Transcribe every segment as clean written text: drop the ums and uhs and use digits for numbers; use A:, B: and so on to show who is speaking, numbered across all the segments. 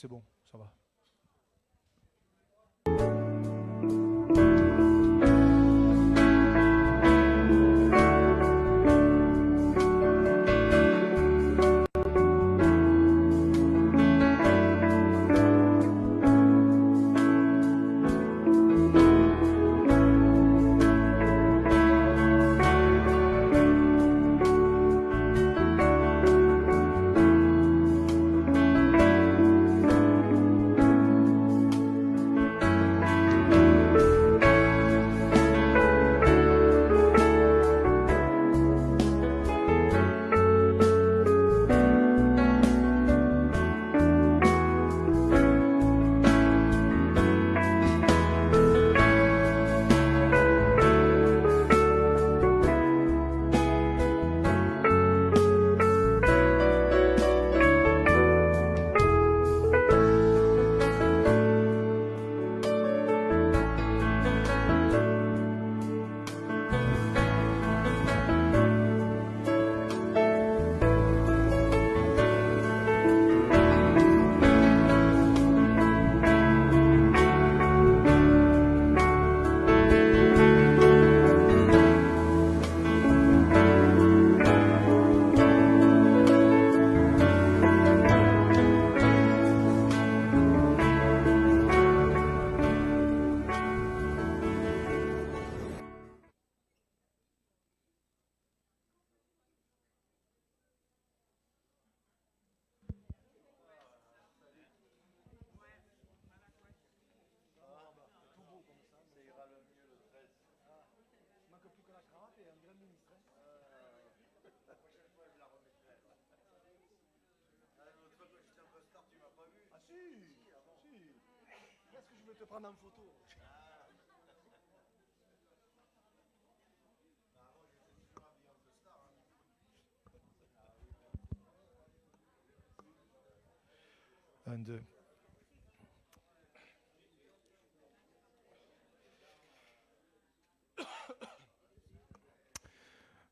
A: c'est bon, ça va. Est-ce que je veux te prendre en photo? Un, deux.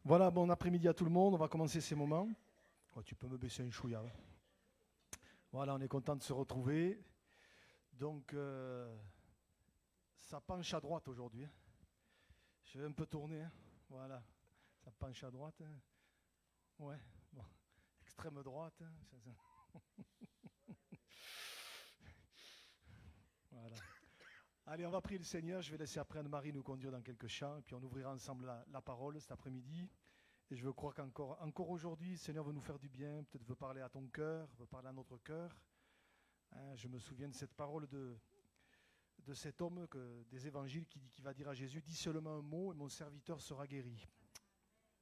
A: Voilà, bon après-midi à tout le monde. On va commencer ces moments. Oh, tu peux me baisser un chouïa. Voilà, on est content de se retrouver. Donc, ça penche à droite aujourd'hui. Je vais un peu tourner. Voilà, ça penche à droite. Ouais, bon. Extrême droite. Voilà. Allez, on va prier le Seigneur. Je vais laisser après Anne-Marie nous conduire dans quelques chants. Et puis on ouvrira ensemble la parole cet après-midi. Et je veux croire qu'encore aujourd'hui, le Seigneur veut nous faire du bien. Peut-être veut parler à ton cœur, veut parler à notre cœur. Je me souviens de cette parole de cet homme des évangiles qui va dire à Jésus, dis seulement un mot et mon serviteur sera guéri.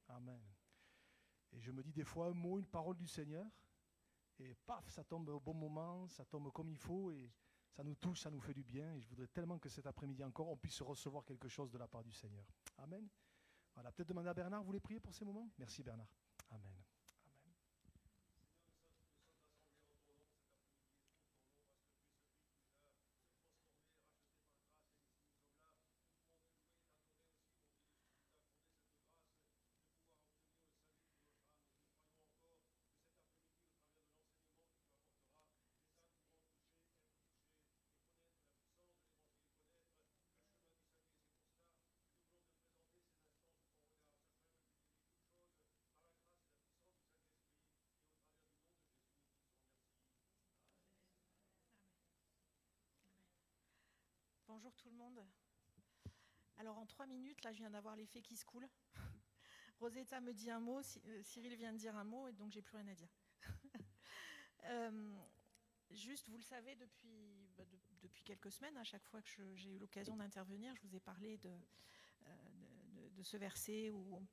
A: Amen. Et je me dis des fois un mot, une parole du Seigneur, et paf, ça tombe au bon moment, ça tombe comme il faut, et ça nous touche, ça nous fait du bien. Et je voudrais tellement que cet après-midi encore, on puisse recevoir quelque chose de la part du Seigneur. Amen. Voilà, peut-être demander à Bernard, vous voulez prier pour ces moments? Merci Bernard. Amen.
B: Bonjour tout le monde. Alors en 3 minutes, là je viens d'avoir les faits qui se coulent. Rosetta me dit un mot, Cyril vient de dire un mot et donc j'ai plus rien à dire. Juste, vous le savez, depuis quelques semaines, à chaque fois que j'ai eu l'occasion d'intervenir, je vous ai parlé de ce verset où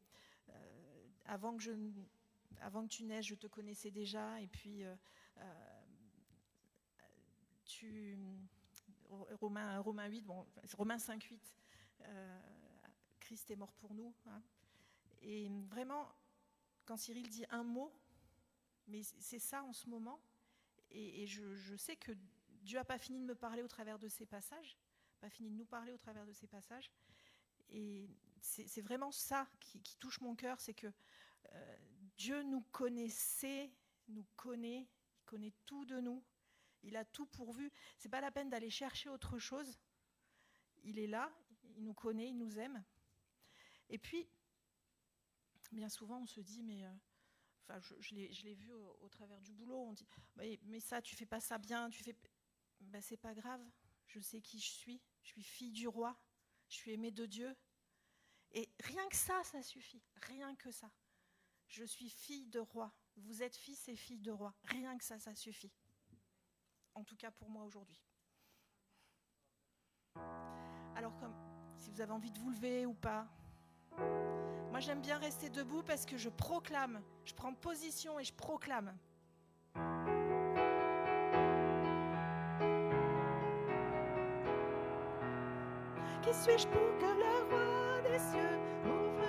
B: avant que tu naisses, je te connaissais déjà, et puis Romains 8, Romains 5, 8, Christ est mort pour nous. Hein. Et vraiment, quand Cyril dit un mot, mais c'est ça en ce moment, et je sais que Dieu n'a pas fini de me parler au travers de ces passages, pas fini de nous parler au travers de ces passages, et c'est vraiment ça qui touche mon cœur, c'est que Dieu nous connaissait, il connaît tout de nous, Il a tout pourvu. Ce n'est pas la peine d'aller chercher autre chose. Il est là, il nous connaît, il nous aime. Et puis, bien souvent, on se dit, mais je l'ai vu au travers du boulot, on dit, mais ça, tu fais pas ça bien, c'est pas grave, je sais qui je suis fille du roi, je suis aimée de Dieu. Et rien que ça suffit, rien que ça. Je suis fille de roi, vous êtes fils et filles de roi, rien que ça suffit. En tout cas pour moi aujourd'hui. Alors, si vous avez envie de vous lever ou pas, moi j'aime bien rester debout parce que je proclame, je prends position et je proclame. Qui suis-je pour que le roi des cieux ouvre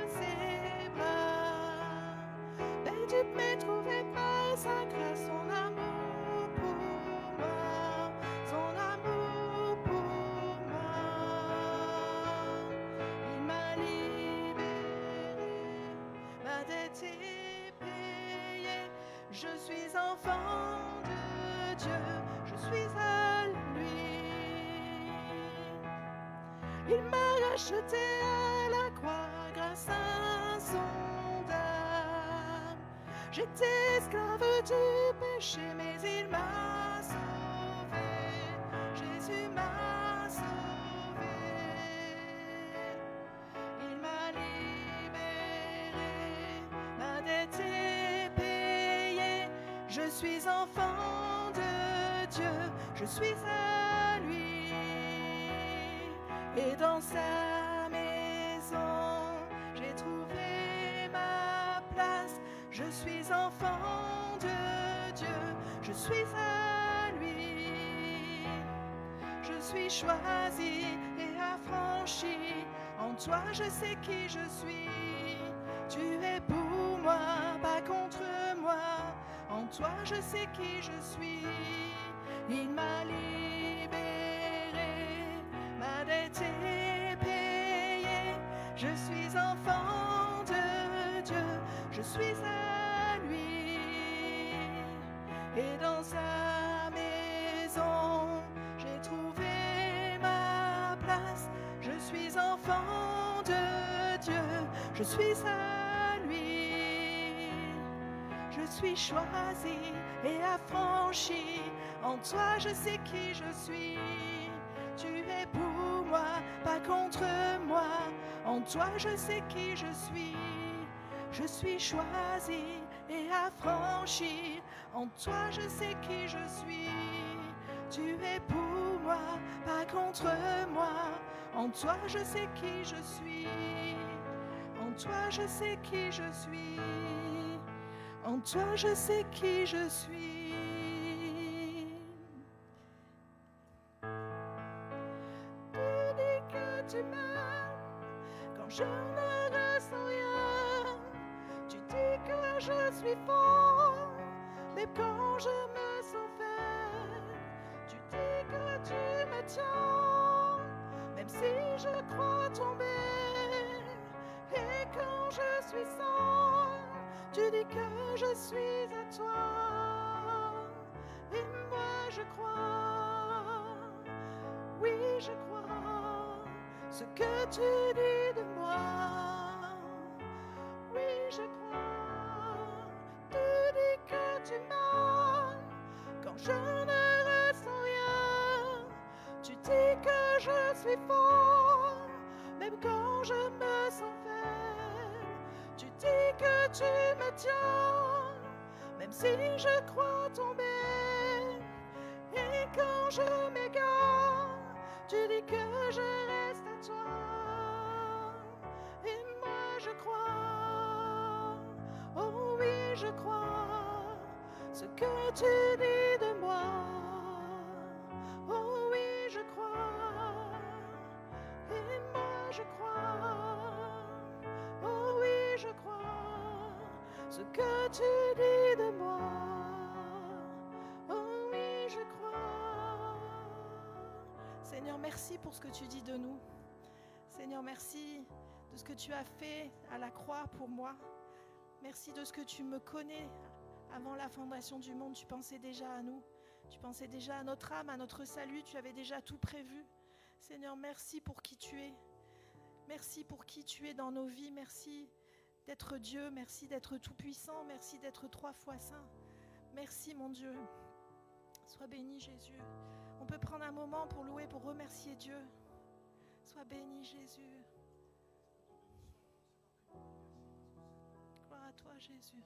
B: ses bras? Mais tu m'as trouvé par sa grâce, son amour pour moi, son amour pour moi. Il m'a libéré, ma dette est payée. Je suis enfant de Dieu, je suis à lui. Il m'a racheté à la croix grâce à son âme. J'étais esclave du péché, mais il m'a sauvé. Jésus m'a sauvé. Il m'a libéré, ma dette est payée. Je suis enfant de Dieu, je suis à lui. Et dans sa maison, j'ai trouvé ma place. Je suis enfant de Dieu, je suis à lui. Je suis choisi et affranchi. En toi, je sais qui je suis. Tu es pour moi, pas contre moi. En toi, je sais qui je suis. Il m'a libéré, ma dette est payée. Je suis enfant de Dieu, je suis à lui. Et dans sa maison, j'ai trouvé ma place. Je suis enfant de Dieu, je suis à lui. Je suis choisi et affranchi. En toi, je sais qui je suis. Tu es pour moi, pas contre moi. En toi, je sais qui je suis. Je suis choisi et affranchi. En toi, je sais qui je suis. Tu es pour moi, pas contre moi. En toi, je sais qui je suis. En toi, je sais qui je suis. En toi, je sais qui je suis. Tu dis que tu m'aimes quand je ne ressens rien. Tu dis que je suis fort, mais quand je me sens faible. Tu dis que tu me tiens, même si je crois tomber. Et quand je suis seul, tu dis que je suis à toi. Et moi je crois, oui je crois, ce que tu dis de moi. Oui je crois, tu dis que tu m'aimes quand je ne ressens rien. Tu dis que je suis fort, même quand je me sens faible. Tu dis que tu me tiens, même si je crois tomber. Et quand je m'égare, tu dis que je reste à toi. Et moi je crois, oh oui je crois, ce que tu dis de moi. Oh oui je crois, et moi je crois, oh oui je crois, ce que tu dis de moi. Oh oui je crois. Seigneur, merci pour ce que tu dis de nous. Seigneur, merci de ce que tu as fait à la croix pour moi. Merci de ce que tu me connais. Avant la fondation du monde, tu pensais déjà à nous. Tu pensais déjà à notre âme, à notre salut, tu avais déjà tout prévu. Seigneur, merci pour qui tu es. Merci pour qui tu es dans nos vies. Merci d'être Dieu, merci d'être tout-puissant, merci d'être 3 fois saint. Merci mon Dieu. Sois béni Jésus. On peut prendre un moment pour louer, pour remercier Dieu. Sois béni Jésus. Gloire à toi Jésus.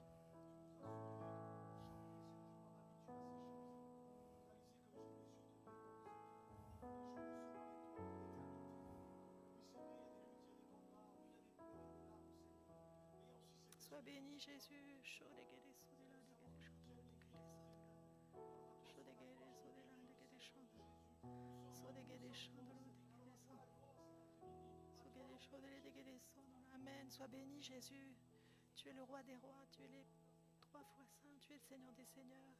B: Sois béni Jésus. Amen. Sois béni Jésus. Tu es le roi des rois, tu es les 3 fois saint, tu es le Seigneur des seigneurs.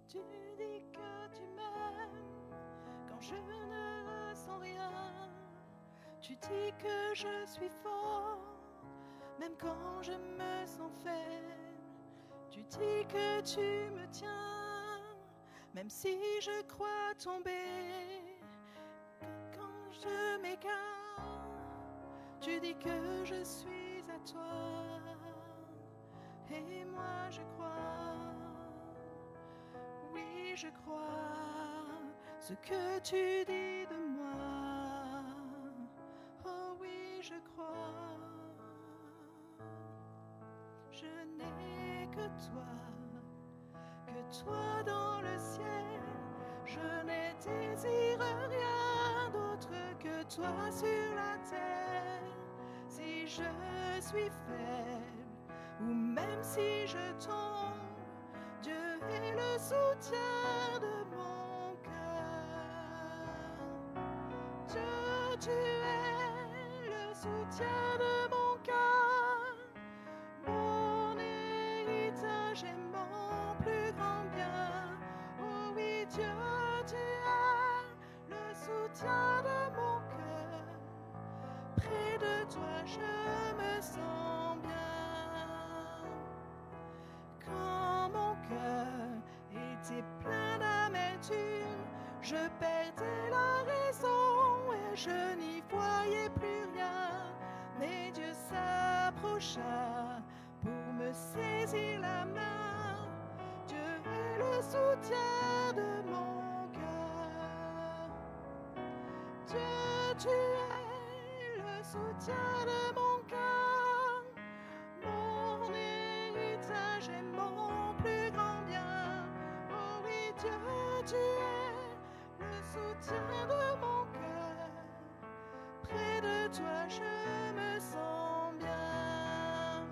B: Tu dis que tu m'aimes quand je ne ressens rien. Tu dis que je suis fort, même quand je me sens faible. Tu dis que tu me tiens, même si je crois tomber. Quand je m'égare, tu dis que je suis à toi. Et moi je crois. Oui, je crois ce que tu dis de moi. Oh oui, je crois. Je n'ai que toi dans le ciel. Je ne désire rien d'autre que toi sur la terre. Si je suis faible ou même si je tombe, Dieu est le soutien de mon cœur. Dieu, tu es le soutien de mon cœur. Mon héritage est mon plus grand bien. Oh oui, Dieu, tu es le soutien de mon cœur. Près de toi, je me sens bien. Quand mon cœur était plein d'amertume, je perdais la raison et je n'y voyais plus rien. m'approcha pour me saisir la main. Dieu est le soutien de mon cœur. Dieu, tu es le soutien de mon cœur. Mon héritage est mon plus grand bien. Oh oui, Dieu, tu es le soutien de mon cœur. Près de toi, je me sens bien.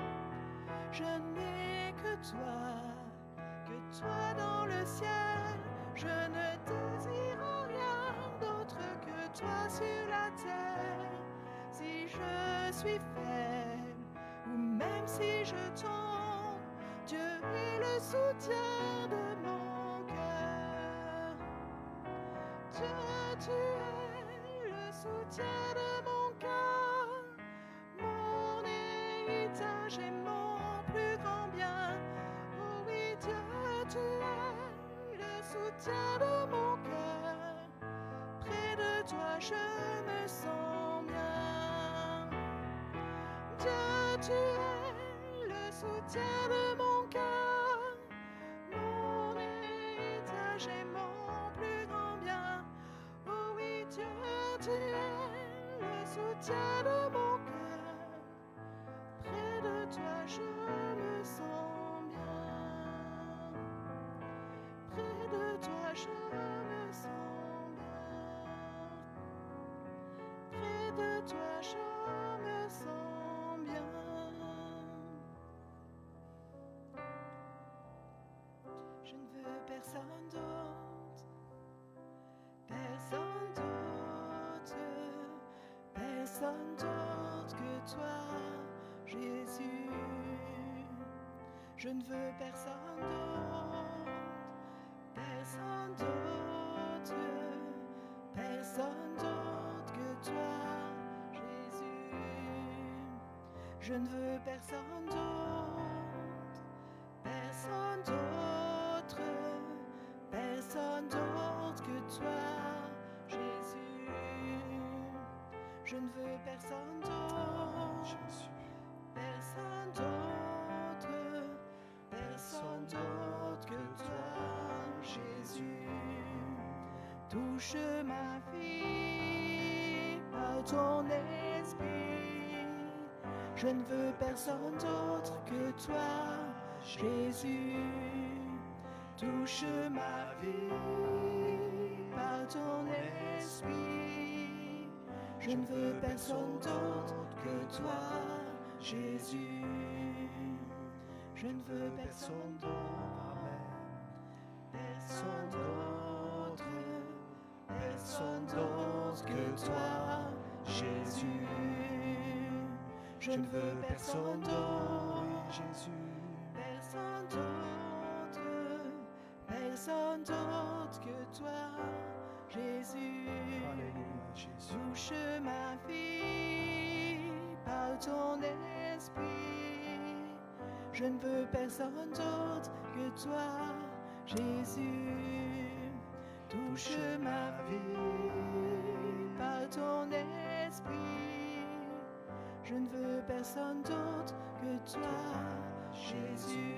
B: Je n'ai que toi dans le ciel. Je ne désire rien d'autre que toi sur la terre. Si je suis faible ou même si je tombe, Dieu est le soutien de mon cœur. Dieu, tu es le soutien de mon cœur. Mon héritage est mon plus grand bien. Oh oui, Dieu, tu es le soutien de mon cœur. Près de toi, je me sens bien. Dieu, tu es le soutien de mon cœur. Mon héritage est mon plus grand bien. Oh oui, Dieu, tu es le soutien de mon cœur. Près de toi, je me sens bien. Près de toi, je me sens bien. Près de toi, je me sens bien. Je ne veux personne d'autre, personne d'autre, personne d'autre que toi, Jésus. Je ne veux personne d'autre, personne d'autre, personne d'autre que toi, Jésus. Je ne veux personne d'autre, personne d'autre, personne d'autre que toi, Jésus. Je ne veux personne d'autre,
A: Jésus.
B: personne d'autre, personne d'autre que toi, Jésus. Touche ma vie par ton esprit. Je ne veux personne d'autre que toi, Jésus. Touche ma vie par ton esprit. Je ne veux personne d'autre que toi, Jésus. Je ne veux personne d'autre, personne d'autre, personne d'autre que toi, Jésus. Je ne veux personne d'autre,
A: Jésus.
B: personne d'autre, personne d'autre que toi, Jésus.
A: Alléluia, Jésus.
B: Touche ma vie par ton esprit. Je ne veux personne d'autre que toi, Jésus. Touche ma vie par ton esprit. Je ne veux personne d'autre que toi, Jésus.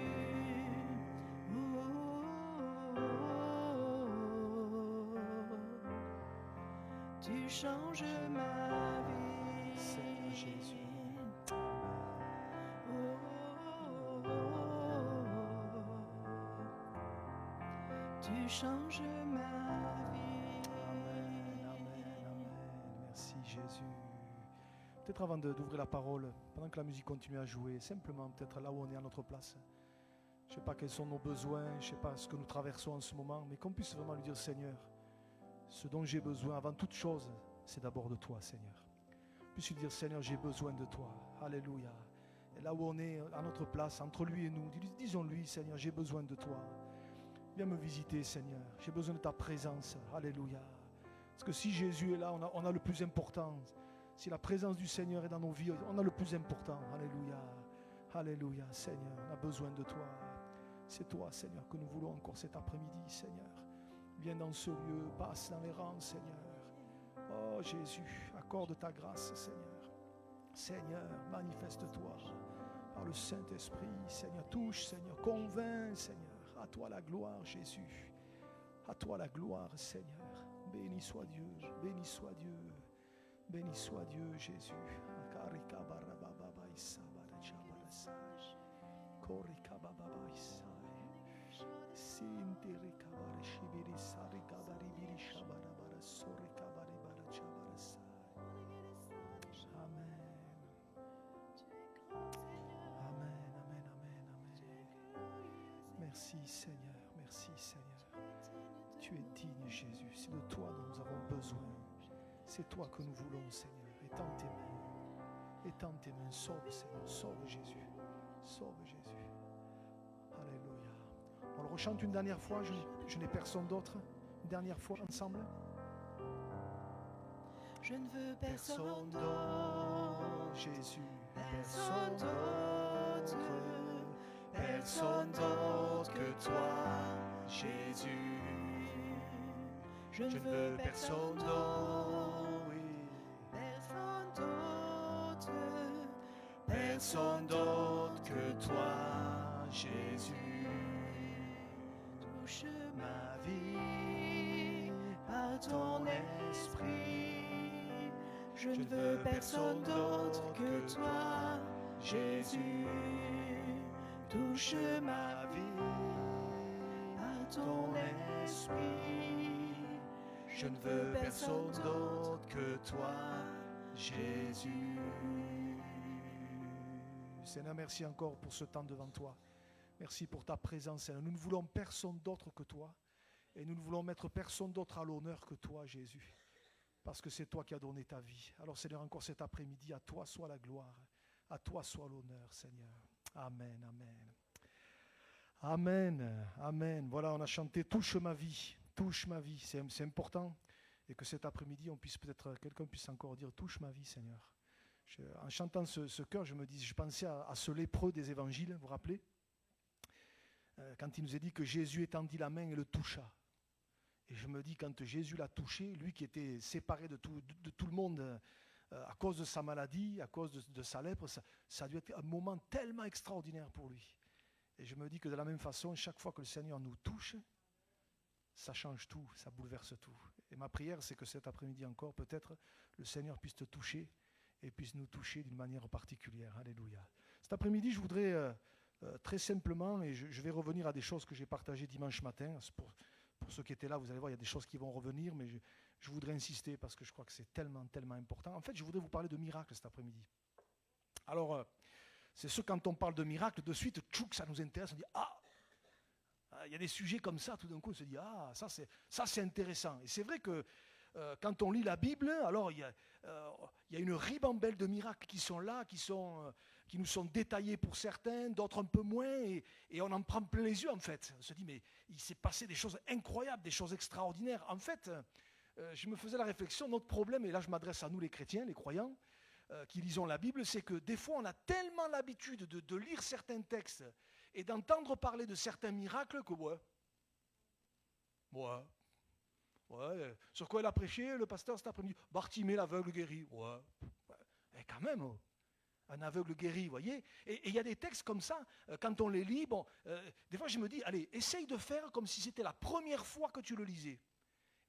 B: Tu changes ma vie,
A: Seigneur Jésus.
B: Tu changes ma vie.
A: Amen, amen, amen. Merci Jésus. Peut-être avant d'ouvrir la parole, pendant que la musique continue à jouer, simplement peut-être là où on est à notre place. Je ne sais pas quels sont nos besoins, je ne sais pas ce que nous traversons en ce moment, mais qu'on puisse vraiment lui dire, Seigneur, ce dont j'ai besoin avant toute chose, c'est d'abord de toi, Seigneur. Puisse lui dire, Seigneur, j'ai besoin de toi. Alléluia. Et là où on est à notre place, entre lui et nous, disons-lui, Seigneur, j'ai besoin de toi. Viens me visiter, Seigneur. J'ai besoin de ta présence. Alléluia. Parce que si Jésus est là, on a le plus important. Si la présence du Seigneur est dans nos vies, on a le plus important. Alléluia. Alléluia, Seigneur. On a besoin de toi. C'est toi, Seigneur, que nous voulons encore cet après-midi, Seigneur. Viens dans ce lieu, passe dans les rangs, Seigneur. Oh Jésus, accorde ta grâce, Seigneur. Seigneur, manifeste-toi par le Saint-Esprit. Seigneur, touche, Seigneur, convainc, Seigneur. À toi la gloire, Jésus. À toi la gloire, Seigneur. Béni soit Dieu, béni soit Dieu. Béni soit Dieu, Jésus. Merci Seigneur, merci Seigneur. Tu es digne Jésus, c'est de toi dont nous avons besoin. C'est toi que nous voulons Seigneur. Étends tes mains, étends tes mains, sauve Seigneur, sauve Jésus, sauve Jésus. Alléluia. On le rechante une dernière fois, je n'ai personne d'autre. Une dernière fois ensemble.
B: Je ne veux personne d'autre,
A: Jésus,
B: personne d'autre,
A: personne d'autre que toi, Jésus.
B: Je ne veux personne d'autre,
A: oui.
B: personne d'autre,
A: Personne d'autre que toi, Jésus.
B: touche
A: Ma vie
B: par ton esprit. Je ne veux
A: veux
B: personne d'autre que toi,
A: Jésus.
B: touche
A: Ma vie
B: par ton esprit.
A: Je ne veux personne d'autre que toi, Jésus. Seigneur, merci encore pour ce temps devant toi. Merci pour ta présence, Seigneur. Nous ne voulons personne d'autre que toi. Et nous ne voulons mettre personne d'autre à l'honneur que toi, Jésus. Parce que c'est toi qui as donné ta vie. Alors, Seigneur, encore cet après-midi, à toi soit la gloire. À toi soit l'honneur, Seigneur. Amen, amen. Amen, amen. Voilà, on a chanté « Touche ma vie ». Touche ma vie, c'est important. Et que cet après-midi, on puisse peut-être, quelqu'un puisse encore dire « Touche ma vie, Seigneur ». En chantant ce chœur, je pensais à ce lépreux des évangiles, vous vous rappelez, quand il nous a dit que Jésus étendit la main et le toucha. Et je me dis, quand Jésus l'a touché, lui qui était séparé de tout le monde à cause de sa maladie, à cause de sa lèpre, ça a dû être un moment tellement extraordinaire pour lui. Et je me dis que de la même façon, chaque fois que le Seigneur nous touche, ça change tout, ça bouleverse tout. Et ma prière, c'est que cet après-midi encore, peut-être, le Seigneur puisse te toucher et puisse nous toucher d'une manière particulière. Alléluia. Cet après-midi, je voudrais très simplement, et je vais revenir à des choses que j'ai partagées dimanche matin. Pour ceux qui étaient là, vous allez voir, il y a des choses qui vont revenir, mais je voudrais insister parce que je crois que c'est tellement, tellement important. En fait, je voudrais vous parler de miracles cet après-midi. Alors, c'est sûr, quand on parle de miracles, de suite, tchouk, ça nous intéresse, on dit « Ah !» Il y a des sujets comme ça, tout d'un coup, on se dit « Ah, ça c'est intéressant ». Et c'est vrai que quand on lit la Bible, alors il y a une ribambelle de miracles qui sont là, qui nous sont détaillés pour certains, d'autres un peu moins, et on en prend plein les yeux en fait. On se dit, mais il s'est passé des choses incroyables, des choses extraordinaires. En fait, je me faisais la réflexion, notre problème, et là je m'adresse à nous les chrétiens, les croyants, qui lisons la Bible, c'est que des fois on a tellement l'habitude de lire certains textes et d'entendre parler de certains miracles que sur quoi il a prêché le pasteur cet après-midi? Bartimée l'aveugle guéri. Mais quand même, un aveugle guéri, vous voyez. Et il y a des textes comme ça, quand on les lit, des fois je me dis, allez, essaye de faire comme si c'était la première fois que tu le lisais.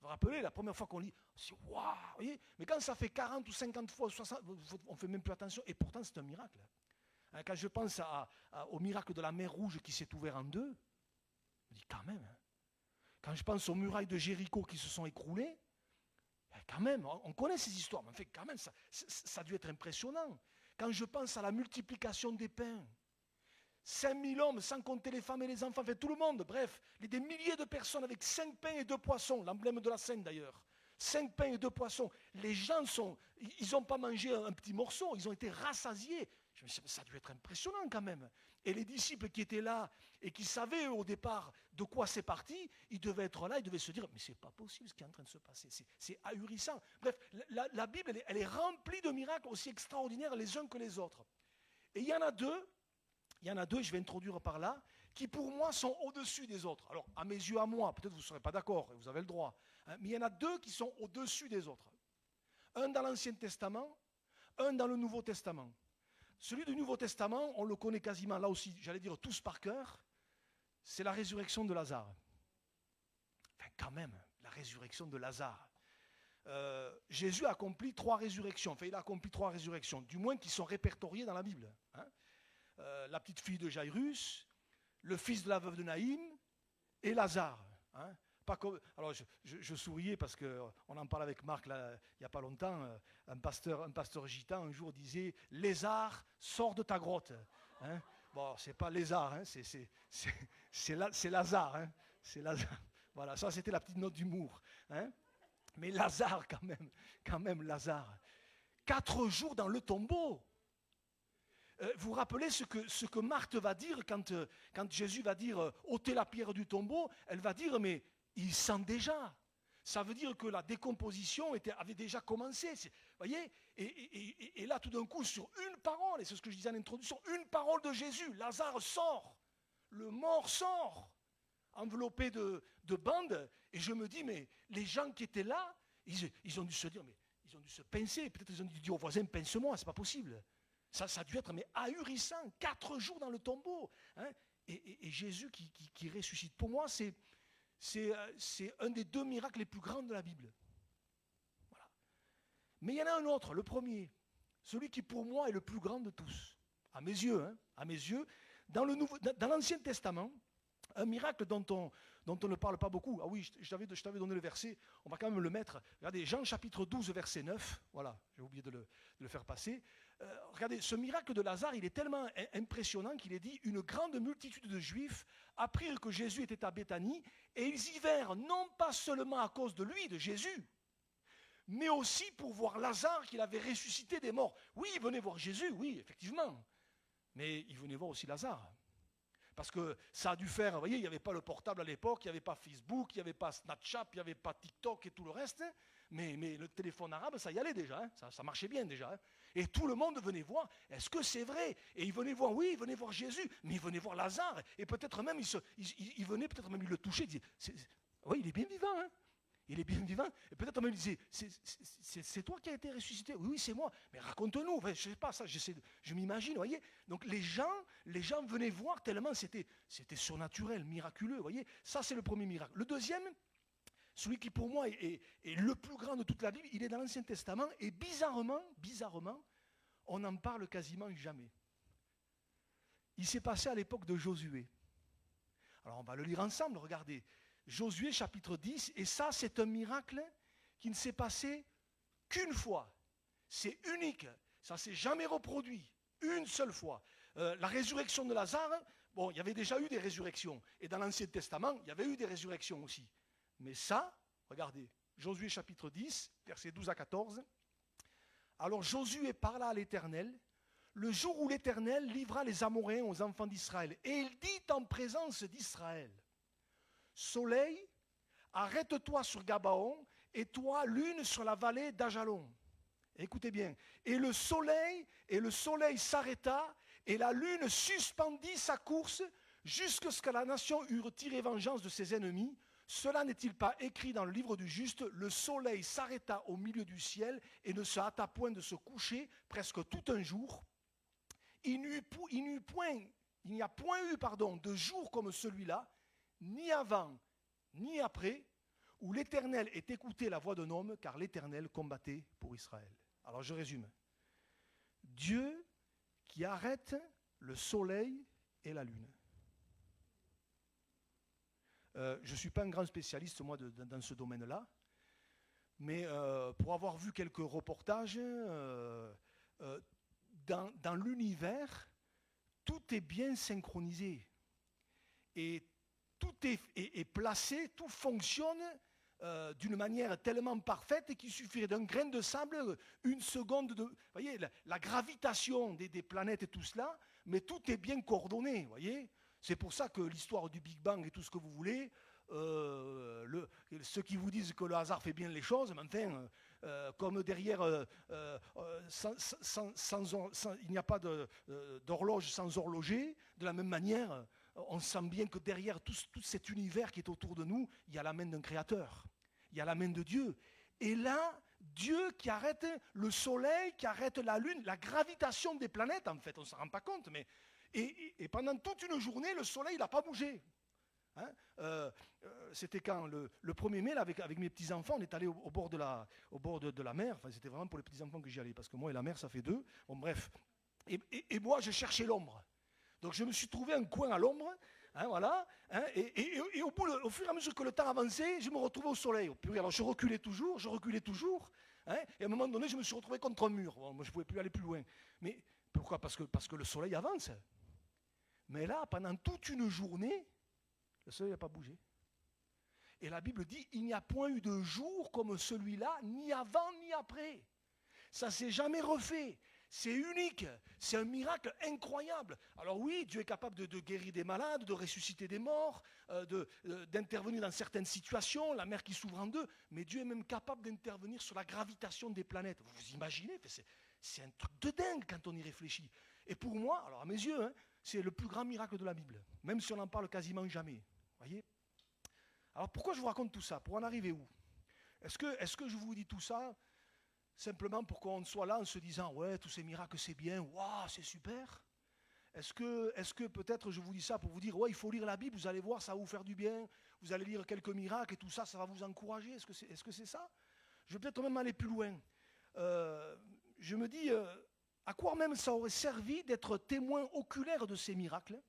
A: Vous vous rappelez, la première fois qu'on lit, c'est waouh, vous voyez. Mais quand ça fait 40 ou 50 fois, 60, on ne fait même plus attention, et pourtant c'est un miracle. Quand je pense au miracle de la mer Rouge qui s'est ouvert en deux, je me dis quand même, quand je pense aux murailles de Jéricho qui se sont écroulées, quand même, on connaît ces histoires, mais en fait, quand même, ça a dû être impressionnant. Quand je pense à la multiplication des pains, 5000 hommes, sans compter les femmes et les enfants, enfin tout le monde, bref, des milliers de personnes avec 5 pains et 2 poissons, l'emblème de la scène d'ailleurs. 5 pains et 2 poissons. Les gens ils n'ont pas mangé un petit morceau, ils ont été rassasiés. Je me suis dit, ça a dû être impressionnant quand même. Et les disciples qui étaient là et qui savaient au départ de quoi c'est parti, ils devaient être là, ils devaient se dire, mais c'est pas possible ce qui est en train de se passer, c'est ahurissant. Bref, la Bible, elle est remplie de miracles aussi extraordinaires les uns que les autres. Et il y en a deux, je vais introduire par là, qui pour moi sont au-dessus des autres. Alors, à mes yeux, à moi, peut-être vous ne serez pas d'accord, et vous avez le droit, hein, mais il y en a deux qui sont au-dessus des autres. Un dans l'Ancien Testament, un dans le Nouveau Testament. Celui du Nouveau Testament, on le connaît quasiment là aussi, j'allais dire tous par cœur, c'est la résurrection de Lazare. Enfin, quand même, la résurrection de Lazare. Jésus a accompli 3 résurrections, enfin il a accompli 3 résurrections, du moins qui sont répertoriées dans la Bible. Hein. La petite fille de Jairus, le fils de la veuve de Naïm et Lazare. Hein. Pas comme, alors je souriais parce qu'on en parle avec Marc là, il n'y a pas longtemps, un pasteur gitan un jour disait « Lézard, sors de ta grotte hein. ». Bon, c'est pas Lézard, hein, c'est Lazare. Hein, c'est Lazare. Voilà, ça c'était la petite note d'humour. Hein. Mais Lazare quand même Lazare. 4 jours dans le tombeau. Vous vous rappelez ce que Marthe va dire quand Jésus va dire « ôtez la pierre du tombeau », elle va dire « mais il sent déjà ». Ça veut dire que la décomposition avait déjà commencé. Vous voyez et là, tout d'un coup, sur une parole, et c'est ce que je disais en introduction, une parole de Jésus, Lazare sort, le mort sort, enveloppé de bandes, et je me dis, mais les gens qui étaient là, ils ont dû se dire, mais ils ont dû se pincer, peut-être ils ont dû dire au voisin, pince-moi, c'est pas possible. Ça a dû être mais ahurissant, 4 jours dans le tombeau. Hein, et Jésus qui ressuscite. Pour moi, c'est un des 2 miracles les plus grands de la Bible. Voilà. Mais il y en a un autre, le premier, celui qui pour moi est le plus grand de tous, à mes yeux, dans l'Ancien Testament, un miracle dont on ne parle pas beaucoup. Ah oui, je t'avais donné le verset, on va quand même le mettre. Regardez, Jean chapitre 12, verset 9, voilà, j'ai oublié de le faire passer. Regardez, ce miracle de Lazare, il est tellement impressionnant qu'il est dit « Une grande multitude de Juifs apprirent que Jésus était à Béthanie et ils y vinrent non pas seulement à cause de lui, de Jésus, mais aussi pour voir Lazare qu'il avait ressuscité des morts. » Oui, ils venaient voir Jésus, oui, effectivement, mais ils venaient voir aussi Lazare. Parce que ça a dû faire, vous voyez, il n'y avait pas le portable à l'époque, il n'y avait pas Facebook, il n'y avait pas Snapchat, il n'y avait pas TikTok et tout le reste. Mais le téléphone arabe, ça y allait déjà, hein, ça marchait bien déjà. Hein. Et tout le monde venait voir, est-ce que c'est vrai? Et ils venaient voir, oui, ils venaient voir Jésus, mais ils venaient voir Lazare. Et peut-être même, ils venaient, peut-être même ils le touchaient, ils disaient, oui, il est bien vivant, hein. Il est bien vivant. Et peut-être même il disait, c'est toi qui as été ressuscité. Oui, c'est moi. Mais raconte-nous. Enfin, je ne sais pas ça. Je m'imagine, vous voyez. Donc les gens venaient voir tellement c'était surnaturel, miraculeux. Vous voyez. Ça, c'est le premier miracle. Le deuxième, celui qui pour moi est le plus grand de toute la Bible, il est dans l'Ancien Testament. Et bizarrement, on n'en parle quasiment jamais. Il s'est passé à l'époque de Josué. Alors on va le lire ensemble, regardez. Josué chapitre 10, et ça c'est un miracle qui ne s'est passé qu'une fois. C'est unique, ça ne s'est jamais reproduit, une seule fois. La résurrection de Lazare, bon, il y avait déjà eu des résurrections, et dans l'Ancien Testament, il y avait eu des résurrections aussi. Mais ça, regardez, Josué chapitre 10, versets 12 à 14. Alors Josué parla à l'Éternel, le jour où l'Éternel livra les Amoréens aux enfants d'Israël, et il dit en présence d'Israël, Soleil, arrête-toi sur Gabaon, et toi, lune, sur la vallée d'Ajalon. Écoutez bien. Et le soleil s'arrêta, et la lune suspendit sa course, jusqu'à ce que la nation eût tiré vengeance de ses ennemis. Cela n'est-il pas écrit dans le livre du juste? Le soleil s'arrêta au milieu du ciel, et ne se hâta point de se coucher presque tout un jour. Il n'y a point eu de jour comme celui-là, ni avant, ni après, où l'Éternel ait écouté la voix d'un homme, car l'Éternel combattait pour Israël. Alors je résume. Dieu qui arrête le soleil et la lune. Je ne suis pas un grand spécialiste, moi, dans ce domaine-là, mais pour avoir vu quelques reportages, dans l'univers, tout est bien synchronisé. Et tout est placé, tout fonctionne d'une manière tellement parfaite qu'il suffirait d'un grain de sable, une seconde de... Vous voyez, la gravitation des planètes et tout cela, mais tout est bien coordonné, vous voyez. C'est pour ça que l'histoire du Big Bang et tout ce que vous voulez, ceux qui vous disent que le hasard fait bien les choses, mais enfin, comme derrière, il n'y a pas d'horloge sans horloger, de la même manière, on sent bien que derrière tout cet univers qui est autour de nous, il y a la main d'un créateur, il y a la main de Dieu. Et là, Dieu qui arrête le soleil, qui arrête la lune, la gravitation des planètes en fait, on ne s'en rend pas compte, mais et pendant toute une journée, le soleil n'a pas bougé. Hein, c'était quand le 1er mai, là, avec mes petits-enfants, on est allé au bord de la mer. Enfin, c'était vraiment pour les petits-enfants que j'y allais, parce que moi et la mer, ça fait deux. Bon, bref. Et moi, je cherchais l'ombre. Donc, je me suis trouvé un coin à l'ombre, hein, voilà. Hein, et au fur et à mesure que le temps avançait, je me retrouvais au soleil. Alors, je reculais toujours. Hein, et à un moment donné, je me suis retrouvé contre un mur. Bon, moi, je ne pouvais plus aller plus loin. Mais pourquoi ? Parce que le soleil avance. Mais là, pendant toute une journée, le soleil n'a pas bougé. Et la Bible dit, il n'y a point eu de jour comme celui-là, ni avant ni après. Ça ne s'est jamais refait. C'est unique. C'est un miracle incroyable. Alors oui, Dieu est capable de guérir des malades, de ressusciter des morts, d'intervenir dans certaines situations, la mer qui s'ouvre en deux, mais Dieu est même capable d'intervenir sur la gravitation des planètes. Vous vous imaginez ? C'est un truc de dingue quand on y réfléchit. Et pour moi, alors à mes yeux, hein, c'est le plus grand miracle de la Bible, même si on n'en parle quasiment jamais. Voyez ? Alors pourquoi je vous raconte tout ça ? Pour en arriver où ? Est-ce que je vous dis tout ça simplement pour qu'on soit là en se disant « Ouais, tous ces miracles, c'est bien, waouh, c'est super ». Est-ce que peut-être je vous dis ça pour vous dire « Ouais, il faut lire la Bible, vous allez voir, ça va vous faire du bien, vous allez lire quelques miracles et tout ça, ça va vous encourager ». Est-ce que c'est ça ? Je vais peut-être même aller plus loin. Je me dis, à quoi même ça aurait servi d'être témoin oculaire de ces miracles ?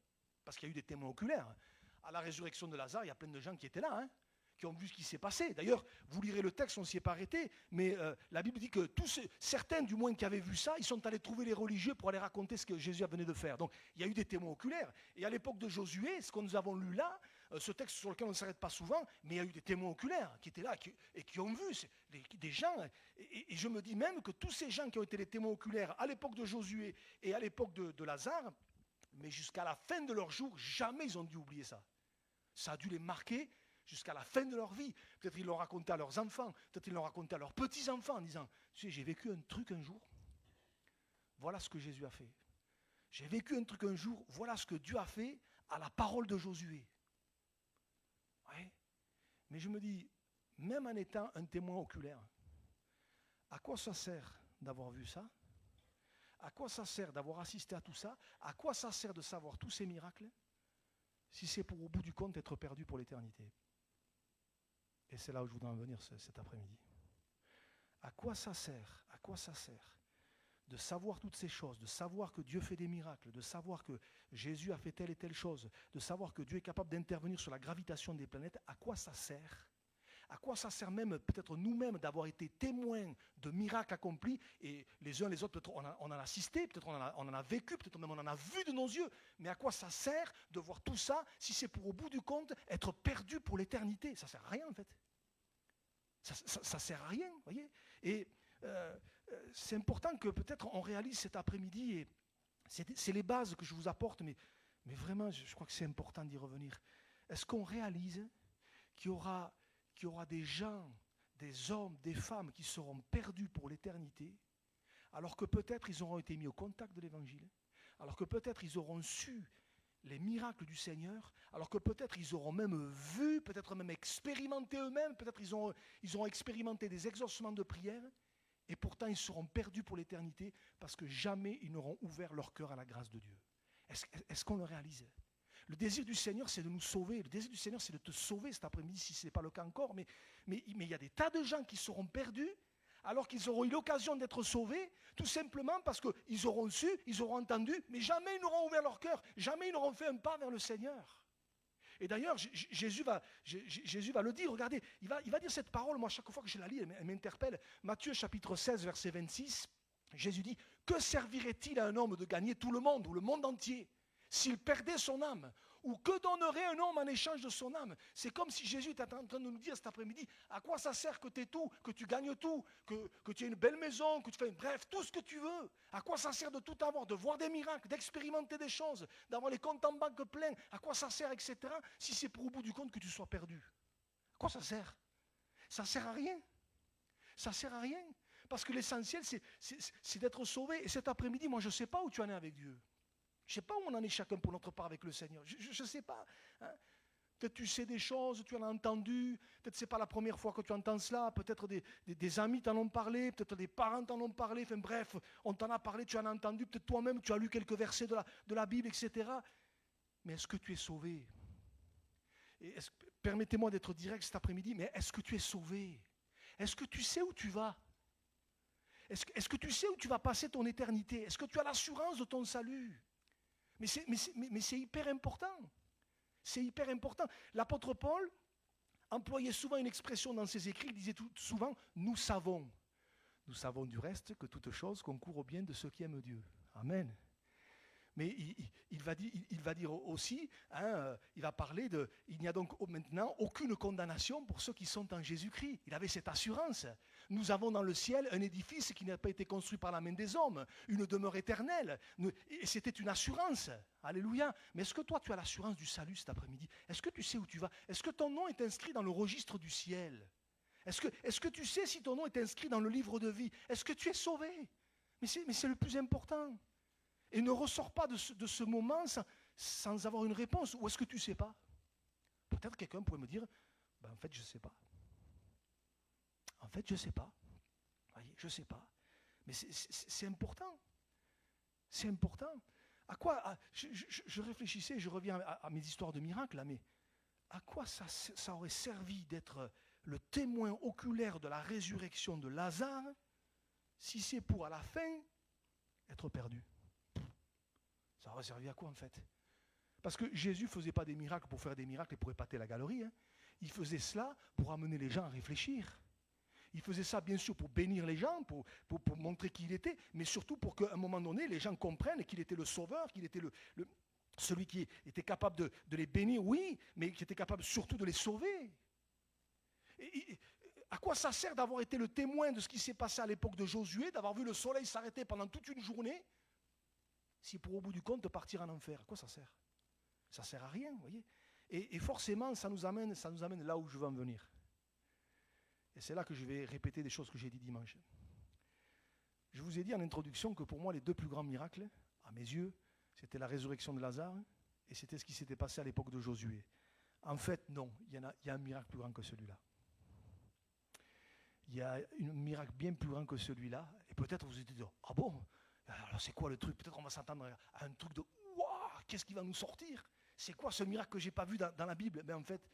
A: Parce qu'il y a eu des témoins oculaires. À la résurrection de Lazare, il y a plein de gens qui étaient là, hein, qui ont vu ce qui s'est passé. D'ailleurs, vous lirez le texte, on ne s'y est pas arrêté, mais la Bible dit que certains, du moins, qui avaient vu ça, ils sont allés trouver les religieux pour aller raconter ce que Jésus venait de faire. Donc, il y a eu des témoins oculaires. Et à l'époque de Josué, ce que nous avons lu là, ce texte sur lequel on ne s'arrête pas souvent, mais il y a eu des témoins oculaires qui étaient là et qui ont vu des gens. Et je me dis même que tous ces gens qui ont été les témoins oculaires à l'époque de Josué et à l'époque de Lazare, mais jusqu'à la fin de leur jour, jamais ils ont dû oublier ça. Ça a dû les marquer jusqu'à la fin de leur vie. Peut-être ils l'ont raconté à leurs enfants, peut-être ils l'ont raconté à leurs petits-enfants en disant « Tu sais, j'ai vécu un truc un jour, voilà ce que Jésus a fait. J'ai vécu un truc un jour, voilà ce que Dieu a fait à la parole de Josué. » Ouais. Mais je me dis, même en étant un témoin oculaire, à quoi ça sert d'avoir vu ça ? À quoi ça sert d'avoir assisté à tout ça ? À quoi ça sert de savoir tous ces miracles ? Si c'est pour, au bout du compte, être perdu pour l'éternité. Et c'est là où je voudrais en venir cet après-midi. À quoi ça sert ? À quoi ça sert de savoir toutes ces choses, de savoir que Dieu fait des miracles, de savoir que Jésus a fait telle et telle chose, de savoir que Dieu est capable d'intervenir sur la gravitation des planètes, à quoi ça sert ? À quoi ça sert même, peut-être nous-mêmes, d'avoir été témoins de miracles accomplis, et les uns les autres, peut-être on en a assisté, peut-être on en a vécu, peut-être même on en a vu de nos yeux, mais à quoi ça sert de voir tout ça, si c'est pour, au bout du compte, être perdu pour l'éternité ? Ça ne sert à rien, en fait. Ça ne sert à rien, vous voyez ? Et c'est important que peut-être on réalise cet après-midi, et c'est les bases que je vous apporte, mais vraiment, je crois que c'est important d'y revenir. Est-ce qu'on réalise qu'il y aura des gens, des hommes, des femmes qui seront perdus pour l'éternité, alors que peut-être ils auront été mis au contact de l'Évangile, alors que peut-être ils auront su les miracles du Seigneur, alors que peut-être ils auront même vu, peut-être même expérimenté eux-mêmes, peut-être ils auront expérimenté des exaucements de prière, et pourtant ils seront perdus pour l'éternité parce que jamais ils n'auront ouvert leur cœur à la grâce de Dieu. Est-ce qu'on le réalise ? Le désir du Seigneur, c'est de nous sauver. Le désir du Seigneur, c'est de te sauver cet après-midi, si ce n'est pas le cas encore. Mais il y a des tas de gens qui seront perdus alors qu'ils auront eu l'occasion d'être sauvés, tout simplement parce qu'ils auront su, ils auront entendu, mais jamais ils n'auront ouvert leur cœur, jamais ils n'auront fait un pas vers le Seigneur. Et d'ailleurs, Jésus va le dire, regardez, il va dire cette parole, moi chaque fois que je la lis, elle m'interpelle. Matthieu chapitre 16, verset 26, Jésus dit, « Que servirait-il à un homme de gagner tout le monde ou le monde entier s'il perdait son âme ? Ou que donnerait un homme en échange de son âme ?» C'est comme si Jésus était en train de nous dire cet après-midi, à quoi ça sert que tu aies tout, que tu gagnes tout, que tu aies une belle maison, que tu fais, bref, tout ce que tu veux. À quoi ça sert de tout avoir, de voir des miracles, d'expérimenter des choses, d'avoir les comptes en banque pleins? À quoi ça sert, etc. si c'est pour au bout du compte que tu sois perdu? À quoi ça sert? Ça ne sert à rien. Ça ne sert à rien. Parce que l'essentiel, c'est d'être sauvé. Et cet après-midi, moi, je ne sais pas où tu en es avec Dieu. Je ne sais pas où on en est chacun pour notre part avec le Seigneur. Je ne sais pas. Hein. Peut-être tu sais des choses, tu en as entendu, peut-être ce n'est pas la première fois que tu entends cela, peut-être des amis t'en ont parlé, peut-être des parents t'en ont parlé, enfin bref, on t'en a parlé, tu en as entendu, peut-être toi-même tu as lu quelques versets de la Bible, etc. Mais est-ce que tu es sauvé? Permettez-moi d'être direct cet après-midi, mais est-ce que tu es sauvé? Est-ce que tu sais où tu vas? Est-ce que tu sais où tu vas passer ton éternité? Est-ce que tu as l'assurance de ton salut? Mais c'est hyper important. C'est hyper important. L'apôtre Paul employait souvent une expression dans ses écrits, il disait souvent « nous savons ». Nous savons du reste que toute chose concourt au bien de ceux qui aiment Dieu. Amen. Mais il va dire aussi, il va parler de « il n'y a donc maintenant aucune condamnation pour ceux qui sont en Jésus-Christ ». Il avait cette assurance. Nous avons dans le ciel un édifice qui n'a pas été construit par la main des hommes, une demeure éternelle. Et c'était une assurance. Alléluia. Mais est-ce que toi, tu as l'assurance du salut cet après-midi? Est-ce que tu sais où tu vas? Est-ce que ton nom est inscrit dans le registre du ciel? Est-ce que tu sais si ton nom est inscrit dans le livre de vie? Est-ce que tu es sauvé? Mais c'est le plus important. Et ne ressors pas de ce moment sans avoir une réponse. Ou est-ce que tu ne sais pas? Peut-être quelqu'un pourrait me dire, en fait, je ne sais pas. En fait, je ne sais pas. Voyez, je ne sais pas. Mais c'est important. C'est important. À quoi je réfléchissais, je reviens à mes histoires de miracles, là, mais à quoi ça aurait servi d'être le témoin oculaire de la résurrection de Lazare si c'est pour, à la fin, être perdu? Ça aurait servi à quoi, en fait? Parce que Jésus ne faisait pas des miracles pour faire des miracles et pour épater la galerie. Il faisait cela pour amener les gens à réfléchir. Il faisait ça, bien sûr, pour bénir les gens, pour montrer qui il était, mais surtout pour qu'à un moment donné, les gens comprennent qu'il était le sauveur, qu'il était celui qui était capable de les bénir, oui, mais qui était capable surtout de les sauver. Et à quoi ça sert d'avoir été le témoin de ce qui s'est passé à l'époque de Josué, d'avoir vu le soleil s'arrêter pendant toute une journée, si pour au bout du compte partir en enfer? À quoi ça sert? Ça ne sert à rien, vous voyez. Et forcément, ça nous amène là où je veux en venir. Et c'est là que je vais répéter des choses que j'ai dit dimanche. Je vous ai dit en introduction que pour moi, les deux plus grands miracles, à mes yeux, c'était la résurrection de Lazare et c'était ce qui s'était passé à l'époque de Josué. En fait, non, il y a un miracle plus grand que celui-là. Il y a un miracle bien plus grand que celui-là. Et peut-être vous vous dites, ah bon? Alors c'est quoi le truc? Peut-être on va s'attendre à un truc de waouh, qu'est-ce qui va nous sortir? C'est quoi ce miracle que je n'ai pas vu dans la Bible? Mais en fait,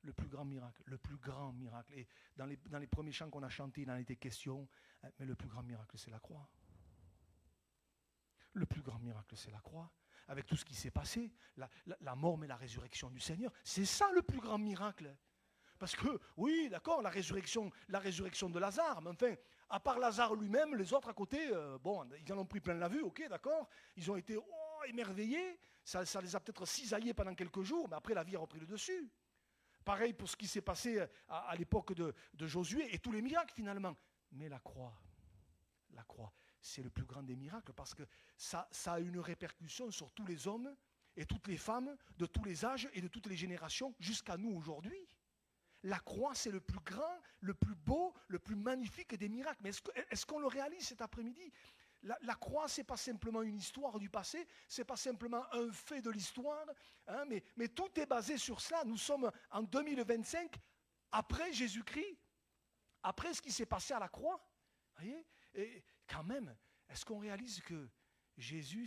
A: le plus grand miracle. Et dans les premiers chants qu'on a chantés, il en était question, mais le plus grand miracle, c'est la croix. Le plus grand miracle, c'est la croix. Avec tout ce qui s'est passé, la mort mais la résurrection du Seigneur, c'est ça le plus grand miracle. Parce que, oui, d'accord, la résurrection de Lazare, mais enfin, à part Lazare lui-même, les autres à côté, ils en ont pris plein la vue, ok, d'accord, ils ont été émerveillés, ça les a peut-être cisaillés pendant quelques jours, mais après la vie a repris le dessus. Pareil pour ce qui s'est passé à l'époque de Josué et tous les miracles finalement. Mais la croix, c'est le plus grand des miracles parce que ça a une répercussion sur tous les hommes et toutes les femmes de tous les âges et de toutes les générations jusqu'à nous aujourd'hui. La croix, c'est le plus grand, le plus beau, le plus magnifique des miracles. Mais est-ce qu'on le réalise cet après-midi? La croix, ce n'est pas simplement une histoire du passé, ce n'est pas simplement un fait de l'histoire, mais tout est basé sur cela. Nous sommes en 2025, après Jésus-Christ, après ce qui s'est passé à la croix. Voyez? Et quand même, est-ce qu'on réalise que Jésus,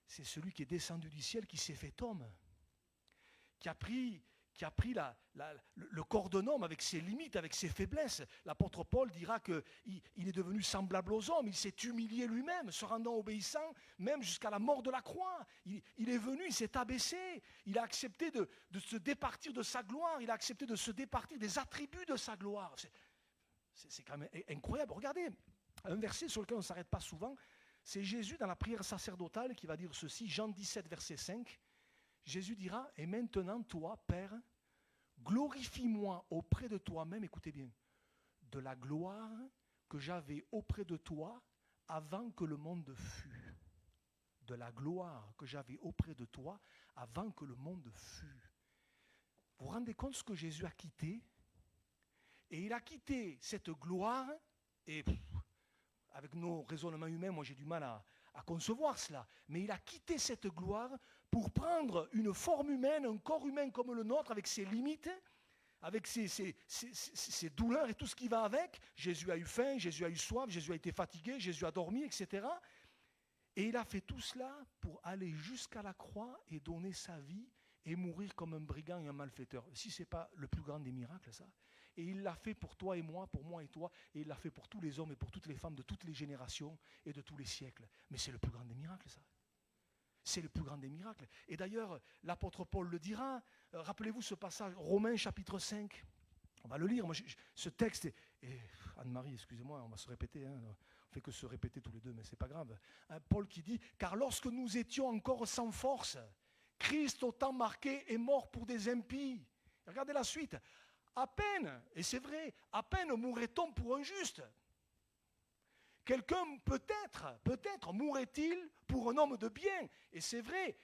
A: c'est celui qui est descendu du ciel, qui s'est fait homme, qui a pris le corps d'un homme avec ses limites, avec ses faiblesses. L'apôtre Paul dira qu'il est devenu semblable aux hommes, il s'est humilié lui-même, se rendant obéissant, même jusqu'à la mort de la croix. Il est venu, il s'est abaissé, il a accepté de se départir de sa gloire, il a accepté de se départir des attributs de sa gloire. C'est quand même incroyable. Regardez, un verset sur lequel on ne s'arrête pas souvent, c'est Jésus dans la prière sacerdotale qui va dire ceci, Jean 17, verset 5. Jésus dira, et maintenant toi, Père, glorifie-moi auprès de toi-même, écoutez bien, de la gloire que j'avais auprès de toi avant que le monde fût. De la gloire que j'avais auprès de toi avant que le monde fût. Vous vous rendez compte ce que Jésus a quitté? Et il a quitté cette gloire, et avec nos raisonnements humains, moi j'ai du mal à concevoir cela. Mais il a quitté cette gloire pour prendre une forme humaine, un corps humain comme le nôtre, avec ses limites, avec ses douleurs et tout ce qui va avec. Jésus a eu faim, Jésus a eu soif, Jésus a été fatigué, Jésus a dormi, etc. Et il a fait tout cela pour aller jusqu'à la croix et donner sa vie et mourir comme un brigand et un malfaiteur. Si ce n'est pas le plus grand des miracles, ça. Et il l'a fait pour toi et moi, pour moi et toi, et il l'a fait pour tous les hommes et pour toutes les femmes de toutes les générations et de tous les siècles. Mais c'est le plus grand des miracles, ça. C'est le plus grand des miracles. Et d'ailleurs, l'apôtre Paul le dira. Rappelez-vous ce passage, Romains chapitre 5. On va le lire. Moi, ce texte, Anne-Marie, excusez-moi, on va se répéter. On ne fait que se répéter tous les deux, mais ce n'est pas grave. Paul qui dit, « Car lorsque nous étions encore sans force, Christ au temps marqué est mort pour des impies. » Regardez la suite. À peine, et c'est vrai, à peine mourrait-on pour un juste. Quelqu'un peut-être mourrait-il pour un homme de bien. Et c'est vrai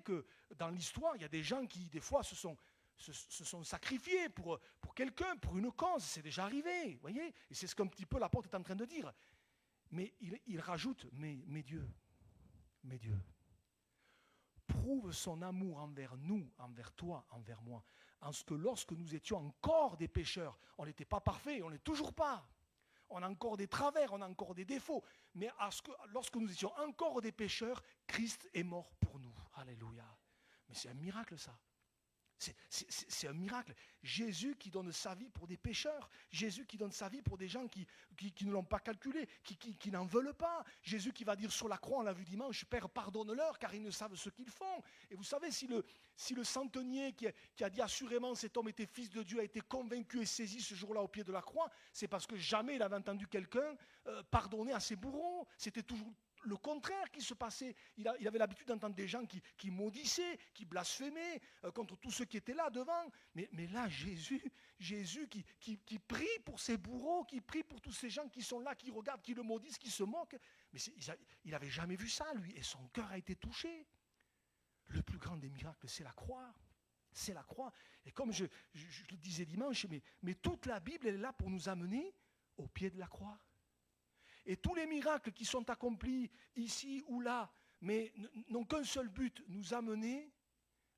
A: que dans l'histoire, il y a des gens qui, des fois, se sont sacrifiés pour quelqu'un, pour une cause. C'est déjà arrivé, vous voyez. Et c'est ce qu'un petit peu l'apôtre est en train de dire. Mais il rajoute, mais Dieu, prouve son amour envers nous, envers toi, envers moi, en ce que lorsque nous étions encore des pécheurs, on n'était pas parfaits, on n'est toujours pas. On a encore des travers, on a encore des défauts. Mais lorsque nous étions encore des pécheurs, Christ est mort pour nous. Alléluia. Mais c'est un miracle, ça. C'est un miracle. Jésus qui donne sa vie pour des pécheurs. Jésus qui donne sa vie pour des gens qui ne l'ont pas calculé, qui n'en veulent pas. Jésus qui va dire sur la croix, on l'a vu dimanche, Père, pardonne-leur car ils ne savent ce qu'ils font. Et vous savez, si le centenier qui a dit assurément cet homme était fils de Dieu a été convaincu et saisi ce jour-là au pied de la croix, c'est parce que jamais il avait entendu quelqu'un pardonner à ses bourreaux. C'était toujours le contraire qui se passait. Il avait l'habitude d'entendre des gens qui maudissaient, qui blasphémaient contre tous ceux qui étaient là devant. Mais là, Jésus qui prie pour ses bourreaux, qui prie pour tous ces gens qui sont là, qui regardent, qui le maudissent, qui se moquent. Mais il n'avait jamais vu ça, lui, et son cœur a été touché. Le plus grand des miracles, c'est la croix. C'est la croix. Et comme je le disais dimanche, mais toute la Bible, elle est là pour nous amener au pied de la croix. Et tous les miracles qui sont accomplis ici ou là, mais n'ont qu'un seul but, nous amener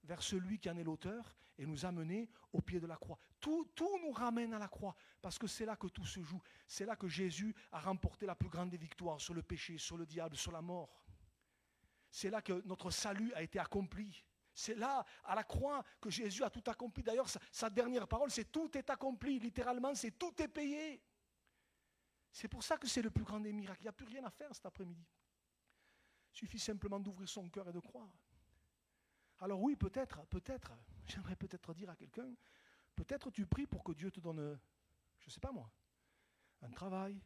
A: vers celui qui en est l'auteur et nous amener au pied de la croix. Tout nous ramène à la croix, parce que c'est là que tout se joue. C'est là que Jésus a remporté la plus grande des victoires sur le péché, sur le diable, sur la mort. C'est là que notre salut a été accompli. C'est là, à la croix, que Jésus a tout accompli. D'ailleurs, sa dernière parole, c'est « tout est accompli ». Littéralement, c'est « tout est payé ». C'est pour ça que c'est le plus grand des miracles. Il n'y a plus rien à faire cet après-midi. Il suffit simplement d'ouvrir son cœur et de croire. Alors oui, peut-être, j'aimerais peut-être dire à quelqu'un, peut-être tu pries pour que Dieu te donne, je ne sais pas moi, un travail,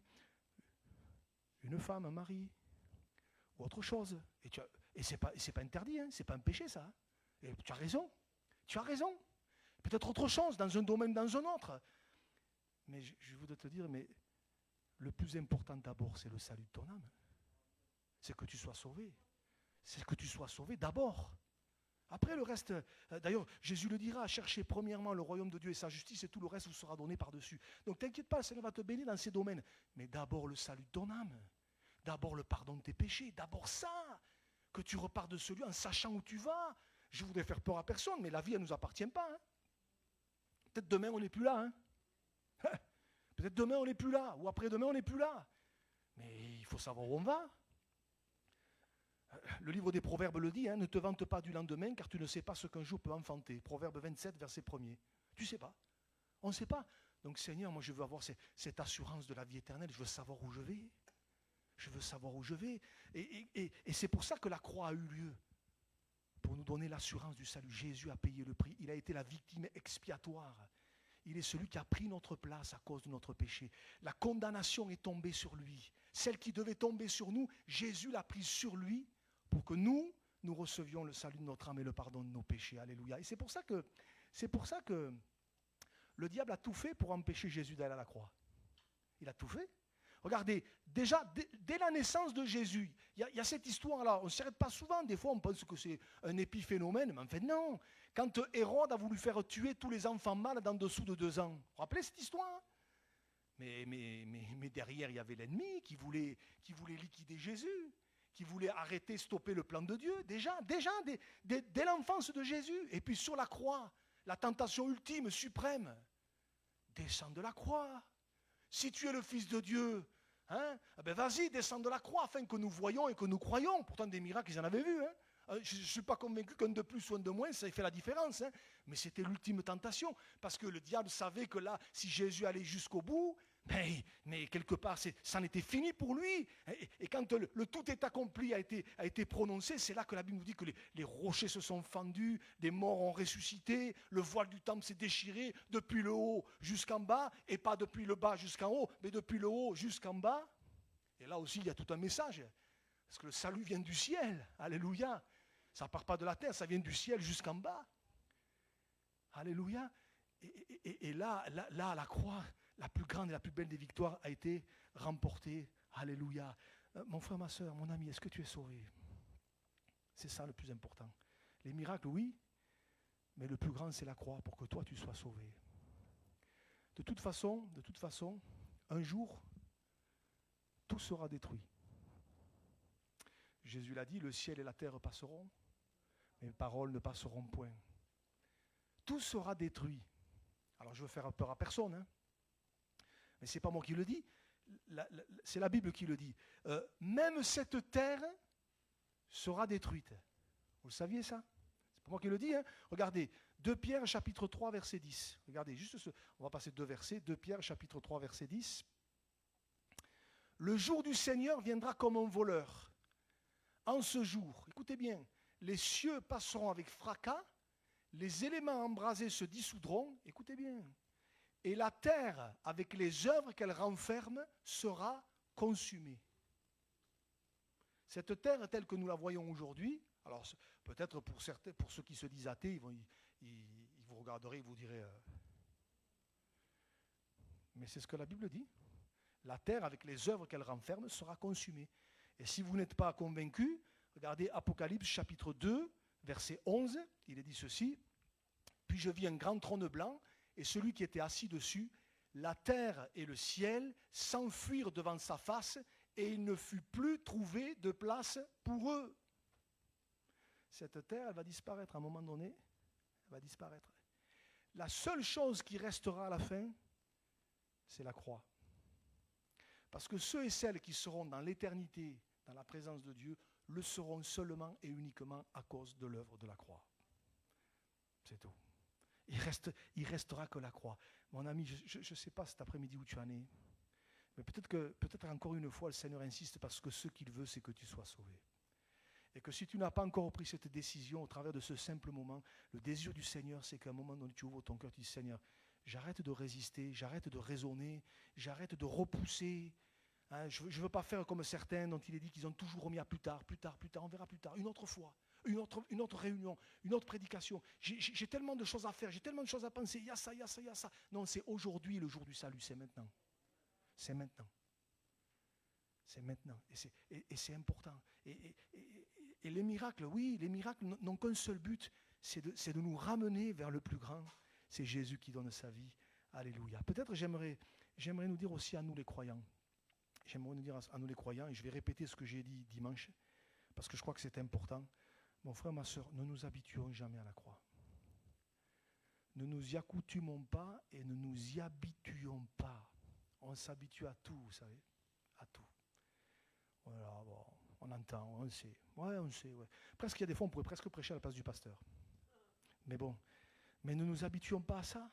A: une femme, un mari, ou autre chose. Et ce n'est pas interdit, hein, ce n'est pas un péché ça. Hein. Et tu as raison. Peut-être autre chose, dans un domaine, dans un autre. Mais je voudrais te dire, mais le plus important d'abord, c'est le salut de ton âme. C'est que tu sois sauvé. C'est que tu sois sauvé d'abord. Après le reste, d'ailleurs, Jésus le dira, cherchez premièrement le royaume de Dieu et sa justice et tout le reste vous sera donné par-dessus. Donc t'inquiète pas, le Seigneur va te bénir dans ces domaines. Mais d'abord le salut de ton âme. D'abord le pardon de tes péchés. D'abord ça. Que tu repars de celui en sachant où tu vas. Je voudrais faire peur à personne, mais la vie, elle ne nous appartient pas. Hein. Peut-être demain, on n'est plus là. Hein. Peut-être demain, on n'est plus là. Ou après-demain, on n'est plus là. Mais il faut savoir où on va. Le livre des Proverbes le dit, hein, ne te vante pas du lendemain, car tu ne sais pas ce qu'un jour peut enfanter. Proverbe 27, verset 1er. Tu ne sais pas. On ne sait pas. Donc Seigneur, moi je veux avoir cette assurance de la vie éternelle. Je veux savoir où je vais. Et c'est pour ça que la croix a eu lieu. Pour nous donner l'assurance du salut. Jésus a payé le prix. Il a été la victime expiatoire. Il est celui qui a pris notre place à cause de notre péché. La condamnation est tombée sur lui. Celle qui devait tomber sur nous, Jésus l'a prise sur lui pour que nous recevions le salut de notre âme et le pardon de nos péchés. Alléluia. Et c'est pour ça que le diable a tout fait pour empêcher Jésus d'aller à la croix. Il a tout fait. Regardez, déjà, dès la naissance de Jésus, il y a cette histoire-là. On ne s'arrête pas souvent. Des fois, on pense que c'est un épiphénomène. Mais en fait, non. Quand Hérode a voulu faire tuer tous les enfants mâles d'en dessous de 2 ans. Vous vous rappelez cette histoire? Mais derrière, il y avait l'ennemi qui voulait liquider Jésus. qui voulait arrêter, stopper le plan de Dieu, déjà dès l'enfance de Jésus. Et puis sur la croix, la tentation ultime, suprême, descends de la croix. Si tu es le Fils de Dieu, hein, ben vas-y, descends de la croix afin que nous voyions et que nous croyions. Pourtant, des miracles, ils en avaient vu. Hein. Je ne suis pas convaincu qu'un de plus ou un de moins, ça fait la différence. Hein. Mais c'était l'ultime tentation. Parce que le diable savait que là, si Jésus allait jusqu'au bout, mais quelque part, c'en était fini pour lui. Et quand le tout est accompli a été prononcé, c'est là que la Bible nous dit que les rochers se sont fendus, des morts ont ressuscité, le voile du temple s'est déchiré depuis le haut jusqu'en bas, et pas depuis le bas jusqu'en haut, mais depuis le haut jusqu'en bas. Et là aussi, il y a tout un message. Parce que le salut vient du ciel. Alléluia. Ça ne part pas de la terre, ça vient du ciel jusqu'en bas. Alléluia. Et là, la croix, la plus grande et la plus belle des victoires a été remportée. Alléluia. Mon frère, ma soeur, mon ami, est-ce que tu es sauvé? C'est ça le plus important. Les miracles, oui, mais le plus grand, c'est la croix pour que toi, tu sois sauvé. De toute façon, un jour, tout sera détruit. Jésus l'a dit, le ciel et la terre passeront, mais mes paroles ne passeront point. Tout sera détruit. Alors je veux faire peur à personne, hein. Mais ce n'est pas moi qui le dis, c'est la Bible qui le dit. Même cette terre sera détruite. Vous le saviez ça? C'est pas moi qui le dis, hein. Regardez, 2 Pierre chapitre 3 verset 10. Regardez, on va passer 2 versets, 2 Pierre chapitre 3 verset 10. Le jour du Seigneur viendra comme un voleur. En ce jour, écoutez bien, les cieux passeront avec fracas, les éléments embrasés se dissoudront, écoutez bien, et la terre, avec les œuvres qu'elle renferme, sera consumée. Cette terre telle que nous la voyons aujourd'hui, alors peut-être pour ceux qui se disent athées, ils vous regarderaient et vous diraient mais c'est ce que la Bible dit. La terre, avec les œuvres qu'elle renferme, sera consumée. Et si vous n'êtes pas convaincu, regardez Apocalypse chapitre 2, verset 11, il est dit ceci. Puis je vis un grand trône blanc, et celui qui était assis dessus, la terre et le ciel s'enfuirent devant sa face, et il ne fut plus trouvé de place pour eux. Cette terre, elle va disparaître à un moment donné, elle va disparaître. La seule chose qui restera à la fin, c'est la croix. Parce que ceux et celles qui seront dans l'éternité, dans la présence de Dieu, le seront seulement et uniquement à cause de l'œuvre de la croix. C'est tout. Il restera que la croix. Mon ami, je ne sais pas cet après-midi où tu en es, mais peut-être encore une fois, le Seigneur insiste parce que ce qu'il veut, c'est que tu sois sauvé. Et que si tu n'as pas encore pris cette décision au travers de ce simple moment, le désir du Seigneur, c'est qu'à un moment donné, tu ouvres ton cœur, tu dis, Seigneur, j'arrête de résister, j'arrête de raisonner, j'arrête de repousser. Hein, je ne veux pas faire comme certains dont il est dit qu'ils ont toujours remis à plus tard, on verra plus tard, une autre fois, une autre réunion, une autre prédication. J'ai tellement de choses à faire, j'ai tellement de choses à penser, il y a ça. Non, c'est aujourd'hui le jour du salut, c'est maintenant. C'est maintenant. C'est maintenant. Et c'est important. Et les miracles, oui, les miracles n'ont qu'un seul but, c'est de nous ramener vers le plus grand. C'est Jésus qui donne sa vie. Alléluia. Peut-être j'aimerais nous dire aussi à nous les croyants. J'aimerais nous dire à nous les croyants, et je vais répéter ce que j'ai dit dimanche, parce que je crois que c'est important. Mon frère, ma soeur, ne nous habituons jamais à la croix. Ne nous y accoutumons pas et ne nous y habituons pas. On s'habitue à tout, vous savez, à tout. Voilà, bon, on entend, on sait. Ouais, on sait, ouais. Presque, il y a des fois, on pourrait presque prêcher à la place du pasteur. Mais bon, mais ne nous habituons pas à ça.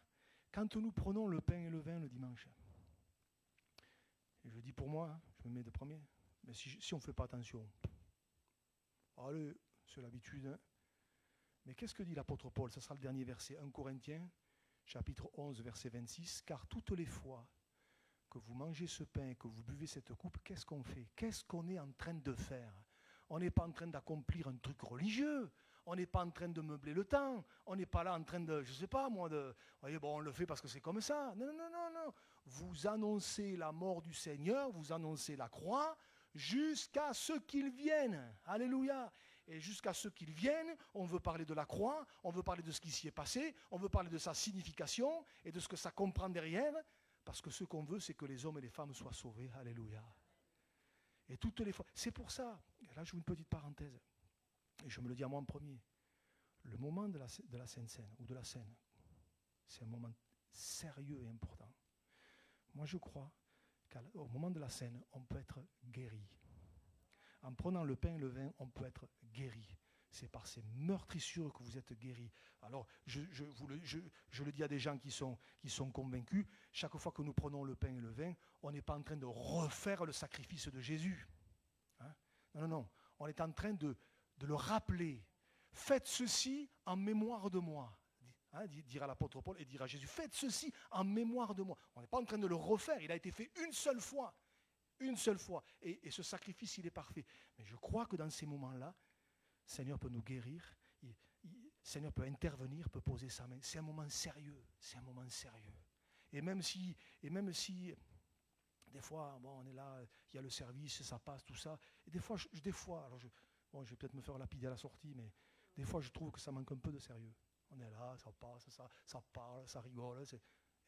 A: Quand nous prenons le pain et le vin le dimanche, et je dis pour moi, hein, je me mets de premier, mais si on ne fait pas attention, allez, c'est l'habitude. Hein. Mais qu'est-ce que dit l'apôtre Paul? Ça sera le dernier verset, 1 Corinthiens, chapitre 11, verset 26. Car toutes les fois que vous mangez ce pain et que vous buvez cette coupe, qu'est-ce qu'on fait? Qu'est-ce qu'on est en train de faire? On n'est pas en train d'accomplir un truc religieux. On n'est pas en train de meubler le temps. On n'est pas là en train de, je ne sais pas moi, voyez, bon, on le fait parce que c'est comme ça. Non. Vous annoncez la mort du Seigneur, vous annoncez la croix, jusqu'à ce qu'il vienne. Alléluia. Et jusqu'à ce qu'il vienne, on veut parler de la croix, on veut parler de ce qui s'y est passé, on veut parler de sa signification et de ce que ça comprend derrière, parce que ce qu'on veut, c'est que les hommes et les femmes soient sauvés. Alléluia. Et toutes les fois, c'est pour ça, et là je vous une petite parenthèse, et je me le dis à moi en premier, le moment de la Sainte Seine, ou de la Seine, c'est un moment sérieux et important. Moi je crois qu'au moment de la Seine, on peut être guéri. En prenant le pain et le vin, on peut être guéri. C'est par ces meurtrissures que vous êtes guéris. Alors, je le dis à des gens qui sont convaincus, chaque fois que nous prenons le pain et le vin, on n'est pas en train de refaire le sacrifice de Jésus. Hein? Non, non, non. On est en train de le rappeler. Faites ceci en mémoire de moi. Hein, dira l'apôtre Paul et dira Jésus. Faites ceci en mémoire de moi. On n'est pas en train de le refaire. Il a été fait une seule fois. Une seule fois. Et ce sacrifice, il est parfait. Mais je crois que dans ces moments-là, le Seigneur peut nous guérir, le Seigneur peut intervenir, peut poser sa main. C'est un moment sérieux, c'est un moment sérieux. Et même si des fois, bon, on est là, il y a le service, ça passe, tout ça. Et des fois, je vais peut-être me faire lapider à la sortie, mais des fois, je trouve que ça manque un peu de sérieux. On est là, ça passe, ça parle, ça rigole.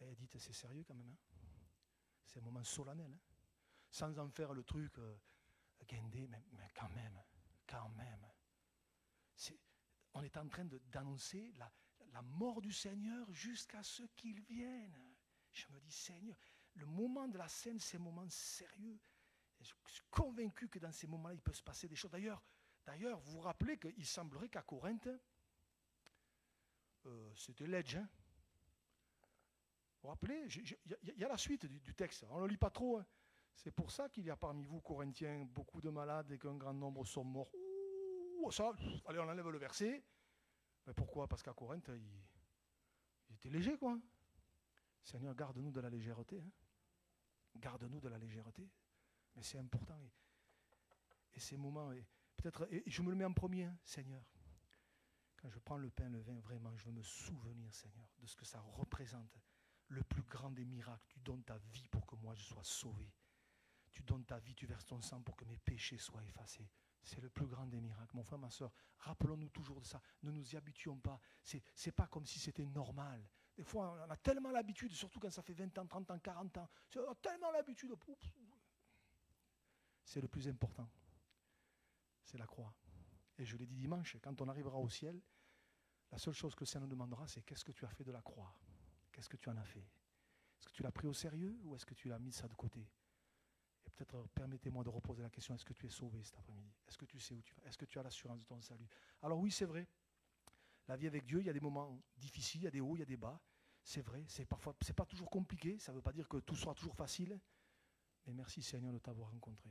A: Et dites, c'est sérieux quand même. Hein, c'est un moment solennel. Hein, sans en faire le truc guindé, mais quand même. On est en train d'annoncer la mort du Seigneur jusqu'à ce qu'il vienne. Je me dis, Seigneur, le moment de la scène, c'est un moment sérieux. Et je suis convaincu que dans ces moments-là, il peut se passer des choses. D'ailleurs, vous vous rappelez qu'il semblerait qu'à Corinthe, c'était l'edge. Hein, vous vous rappelez, il y a la suite du texte. On ne le lit pas trop. Hein. C'est pour ça qu'il y a parmi vous, Corinthiens, beaucoup de malades et qu'un grand nombre sont morts. Ça, allez, on enlève le verset. Mais pourquoi? Parce qu'à Corinthe, il était léger, quoi. Seigneur, garde-nous de la légèreté. Hein. Garde-nous de la légèreté. Mais c'est important. Et ces moments, peut-être, et je me le mets en premier, hein, Seigneur. Quand je prends le pain, le vin, vraiment, je veux me souvenir, Seigneur, de ce que ça représente. Le plus grand des miracles. Tu donnes ta vie pour que moi, je sois sauvé. Tu donnes ta vie, tu verses ton sang pour que mes péchés soient effacés. C'est le plus grand des miracles. Mon frère, ma soeur, rappelons-nous toujours de ça. Ne nous y habituons pas. C'est pas comme si c'était normal. Des fois, on a tellement l'habitude, surtout quand ça fait 20 ans, 30 ans, 40 ans. On a tellement l'habitude. C'est le plus important. C'est la croix. Et je l'ai dit dimanche, quand on arrivera au ciel, la seule chose que le Seigneur nous demandera, c'est qu'est-ce que tu as fait de la croix? Qu'est-ce que tu en as fait? Est-ce que tu l'as pris au sérieux ou est-ce que tu l'as mis ça de côté? Et peut-être, permettez-moi de reposer la question, est-ce que tu es sauvé cet après-midi? Est-ce que tu sais où tu vas? Est-ce que tu as l'assurance de ton salut? Alors oui, c'est vrai, la vie avec Dieu, il y a des moments difficiles, il y a des hauts, il y a des bas. C'est vrai, c'est pas toujours compliqué, ça ne veut pas dire que tout sera toujours facile. Mais merci Seigneur de t'avoir rencontré.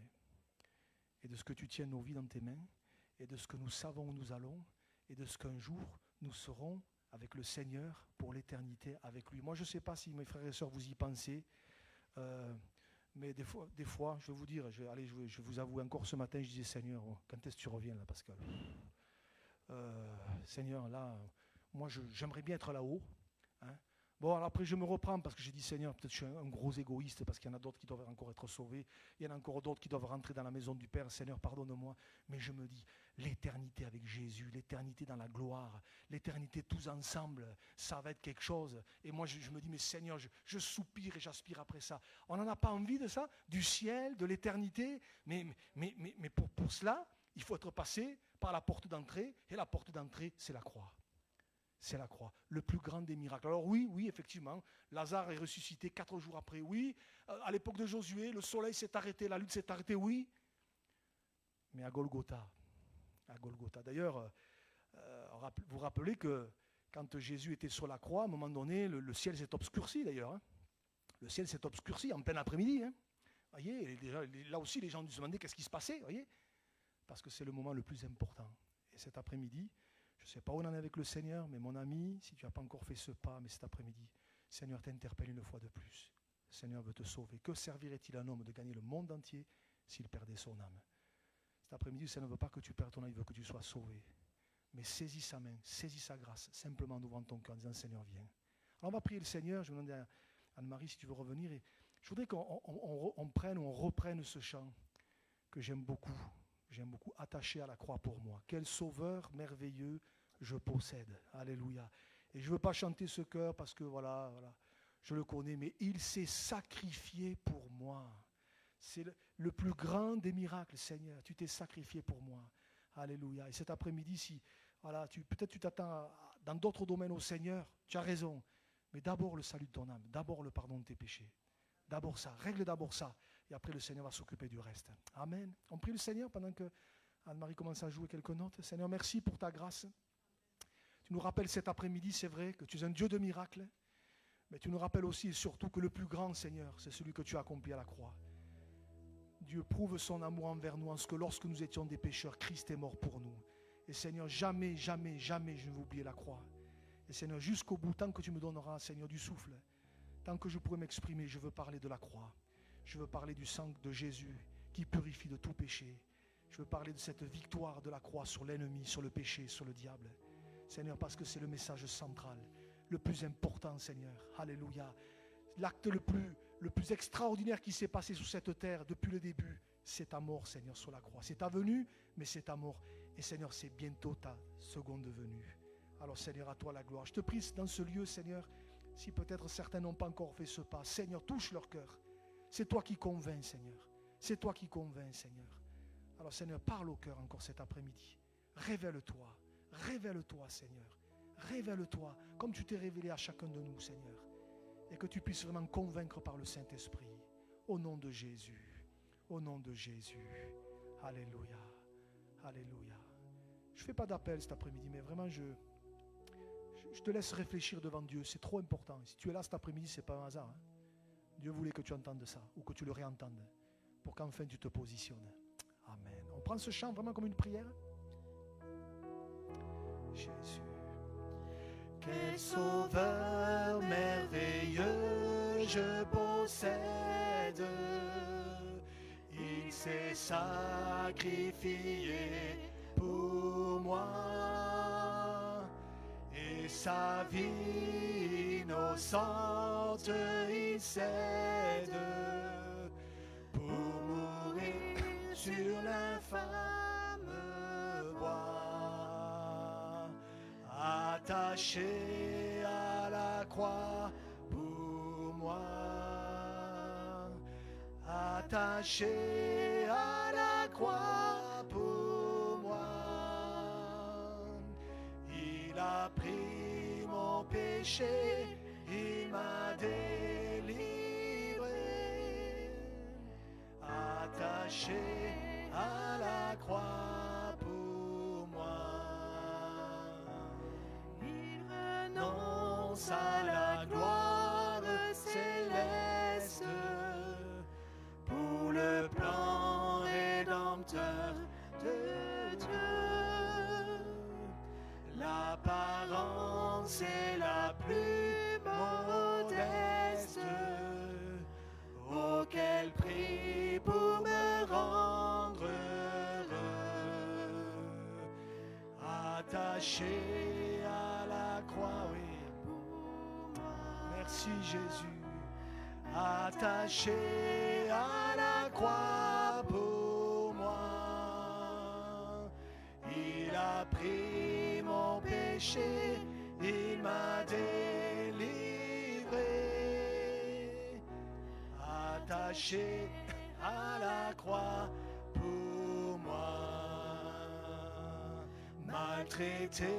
A: Et de ce que tu tiens nos vies dans tes mains, et de ce que nous savons où nous allons, et de ce qu'un jour nous serons avec le Seigneur pour l'éternité avec lui. Moi, je ne sais pas si mes frères et sœurs vous y pensez, mais des fois, je vais vous dire, je vous avoue, encore ce matin, je disais, Seigneur, quand est-ce que tu reviens là, Pascal? Seigneur, là, moi, j'aimerais bien être là-haut. Hein. Bon, alors après, je me reprends parce que j'ai dit, Seigneur, peut-être que je suis un gros égoïste parce qu'il y en a d'autres qui doivent encore être sauvés. Il y en a encore d'autres qui doivent rentrer dans la maison du Père. Seigneur, pardonne-moi. Mais je me dis, l'éternité avec Jésus, l'éternité dans la gloire, l'éternité tous ensemble, ça va être quelque chose. Et moi, je me dis, mais Seigneur, je soupire et j'aspire après ça. On n'en a pas envie de ça, du ciel, de l'éternité. Mais pour cela, il faut être passé par la porte d'entrée. Et la porte d'entrée, c'est la croix. C'est la croix, le plus grand des miracles. Alors oui, effectivement, Lazare est ressuscité 4 jours après, oui. À l'époque de Josué, le soleil s'est arrêté, la lune s'est arrêtée, oui. Mais à Golgotha. D'ailleurs, vous vous rappelez que quand Jésus était sur la croix, à un moment donné, le ciel s'est obscurci d'ailleurs. Hein. Le ciel s'est obscurci en plein après-midi. Hein. Voyez, là aussi, les gens se demandaient qu'est-ce qui se passait, voyez. Parce que c'est le moment le plus important. Et cet après-midi, je ne sais pas où on en est avec le Seigneur, mais mon ami, si tu n'as pas encore fait ce pas, mais cet après-midi, le Seigneur t'interpelle une fois de plus. Le Seigneur veut te sauver. Que servirait-il à un homme de gagner le monde entier s'il perdait son âme? Cet après-midi, le Seigneur ne veut pas que tu perdes ton âme, il veut que tu sois sauvé. Mais saisis sa main, saisis sa grâce, simplement en ouvrant ton cœur en disant, Seigneur, viens. Alors on va prier le Seigneur, je vais demander à Anne-Marie si tu veux revenir. Et je voudrais qu'on prenne ou on reprenne ce chant que j'aime beaucoup. J'aime beaucoup, attaché à la croix pour moi. Quel sauveur merveilleux je possède. Alléluia. Et je ne veux pas chanter ce chœur parce que voilà, je le connais, mais il s'est sacrifié pour moi. C'est le plus grand des miracles, Seigneur. Tu t'es sacrifié pour moi. Alléluia. Et cet après-midi, si voilà, peut-être tu t'attends dans d'autres domaines au Seigneur, tu as raison. Mais d'abord le salut de ton âme, d'abord le pardon de tes péchés. D'abord ça, règle d'abord ça. Et après le Seigneur va s'occuper du reste. Amen. On prie le Seigneur pendant que Anne-Marie commence à jouer quelques notes. Seigneur, merci pour ta grâce. Tu nous rappelles cet après-midi, c'est vrai, que tu es un Dieu de miracles. Mais tu nous rappelles aussi et surtout que le plus grand, Seigneur, c'est celui que tu as accompli à la croix. Dieu prouve son amour envers nous en ce que lorsque nous étions des pécheurs, Christ est mort pour nous. Et Seigneur, jamais, jamais, jamais je ne vais oublier la croix. Et Seigneur, jusqu'au bout, tant que tu me donneras, Seigneur, du souffle, tant que je pourrai m'exprimer, je veux parler de la croix. Je veux parler du sang de Jésus qui purifie de tout péché. Je veux parler de cette victoire de la croix sur l'ennemi, sur le péché, sur le diable. Seigneur, parce que c'est le message central, le plus important, Seigneur. Alléluia. L'acte le plus extraordinaire qui s'est passé sur cette terre depuis le début, c'est ta mort, Seigneur, sur la croix. C'est ta venue, mais c'est ta mort. Et Seigneur, c'est bientôt ta seconde venue. Alors Seigneur, à toi la gloire. Je te prie dans ce lieu, Seigneur, si peut-être certains n'ont pas encore fait ce pas, Seigneur, touche leur cœur. C'est toi qui convaincs, Seigneur. C'est toi qui convaincs, Seigneur. Alors Seigneur, parle au cœur encore cet après-midi. Révèle-toi, révèle-toi, Seigneur. Révèle-toi comme tu t'es révélé à chacun de nous, Seigneur. Et que tu puisses vraiment convaincre par le Saint-Esprit. Au nom de Jésus. Au nom de Jésus. Alléluia. Alléluia. Je ne fais pas d'appel cet après-midi, mais vraiment je te laisse réfléchir devant Dieu. C'est trop important. Si tu es là cet après-midi, ce n'est pas un hasard. Hein. Dieu voulait que tu entendes ça ou que tu le réentendes pour qu'enfin tu te positionnes. Amen. On prend ce chant vraiment comme une prière. Jésus. Quel sauveur merveilleux je possède. Il s'est sacrifié pour moi. Et sa vie innocente il cède pour mourir sur l'infâme bois. Attaché à la croix pour moi, attaché à la croix pour moi, il a pris mon péché, il m'a délivré, attaché à la croix pour moi. À la gloire céleste pour le plan rédempteur de Dieu. L'apparence est la plus modeste. Oh, quel prix pour me rendre heureux. Attaché à la croix, oui. Merci Jésus, attaché à la croix pour moi. Il a pris mon péché, il m'a délivré. Attaché à la croix pour moi. Maltraité,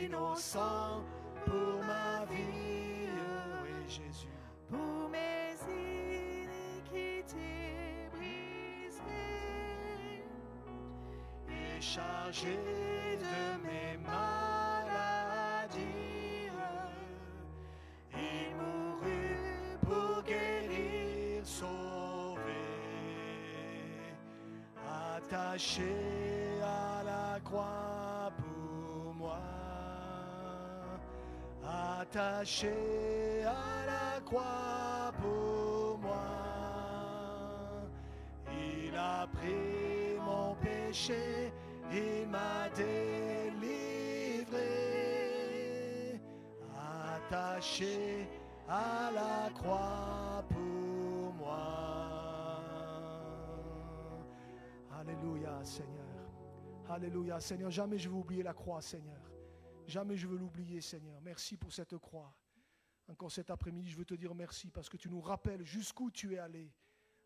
A: innocent pour ma vie. Jésus,
B: pour mes iniquités brisées
A: et chargé de mes maladies, il mourut pour guérir, sauver, attaché à la croix pour moi. Attaché à la croix pour moi, il a pris mon péché, il m'a délivré. Attaché à la croix pour moi. Alléluia, Seigneur. Alléluia, Seigneur. Jamais je vais oublier la croix, Seigneur. Jamais je veux l'oublier, Seigneur. Merci pour cette croix. Encore cet après-midi, je veux te dire merci parce que tu nous rappelles jusqu'où tu es allé.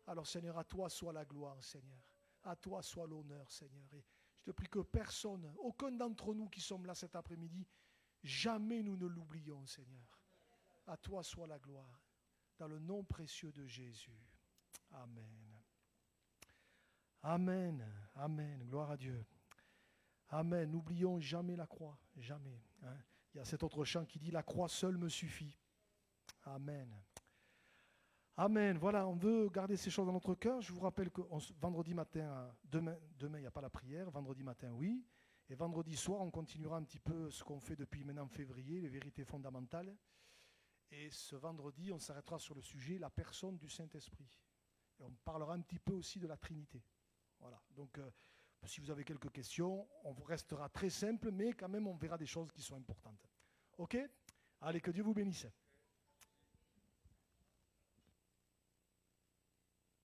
A: Alors Seigneur, à toi soit la gloire, Seigneur. À toi soit l'honneur, Seigneur. Et je te prie que personne, aucun d'entre nous qui sommes là cet après-midi, jamais nous ne l'oublions, Seigneur. À toi soit la gloire. Dans le nom précieux de Jésus. Amen. Amen. Amen. Gloire à Dieu. Amen. N'oublions jamais la croix. Jamais. Hein. Il y a cet autre chant qui dit « La croix seule me suffit ». Amen. Amen. Voilà, on veut garder ces choses dans notre cœur. Je vous rappelle que vendredi matin, demain, il n'y a pas la prière. Vendredi matin, oui. Et vendredi soir, on continuera un petit peu ce qu'on fait depuis maintenant février, les vérités fondamentales. Et ce vendredi, on s'arrêtera sur le sujet, la personne du Saint-Esprit. Et on parlera un petit peu aussi de la Trinité. Voilà. Donc, si vous avez quelques questions, on restera très simple, mais quand même, on verra des choses qui sont importantes. OK ? Allez, que Dieu vous bénisse.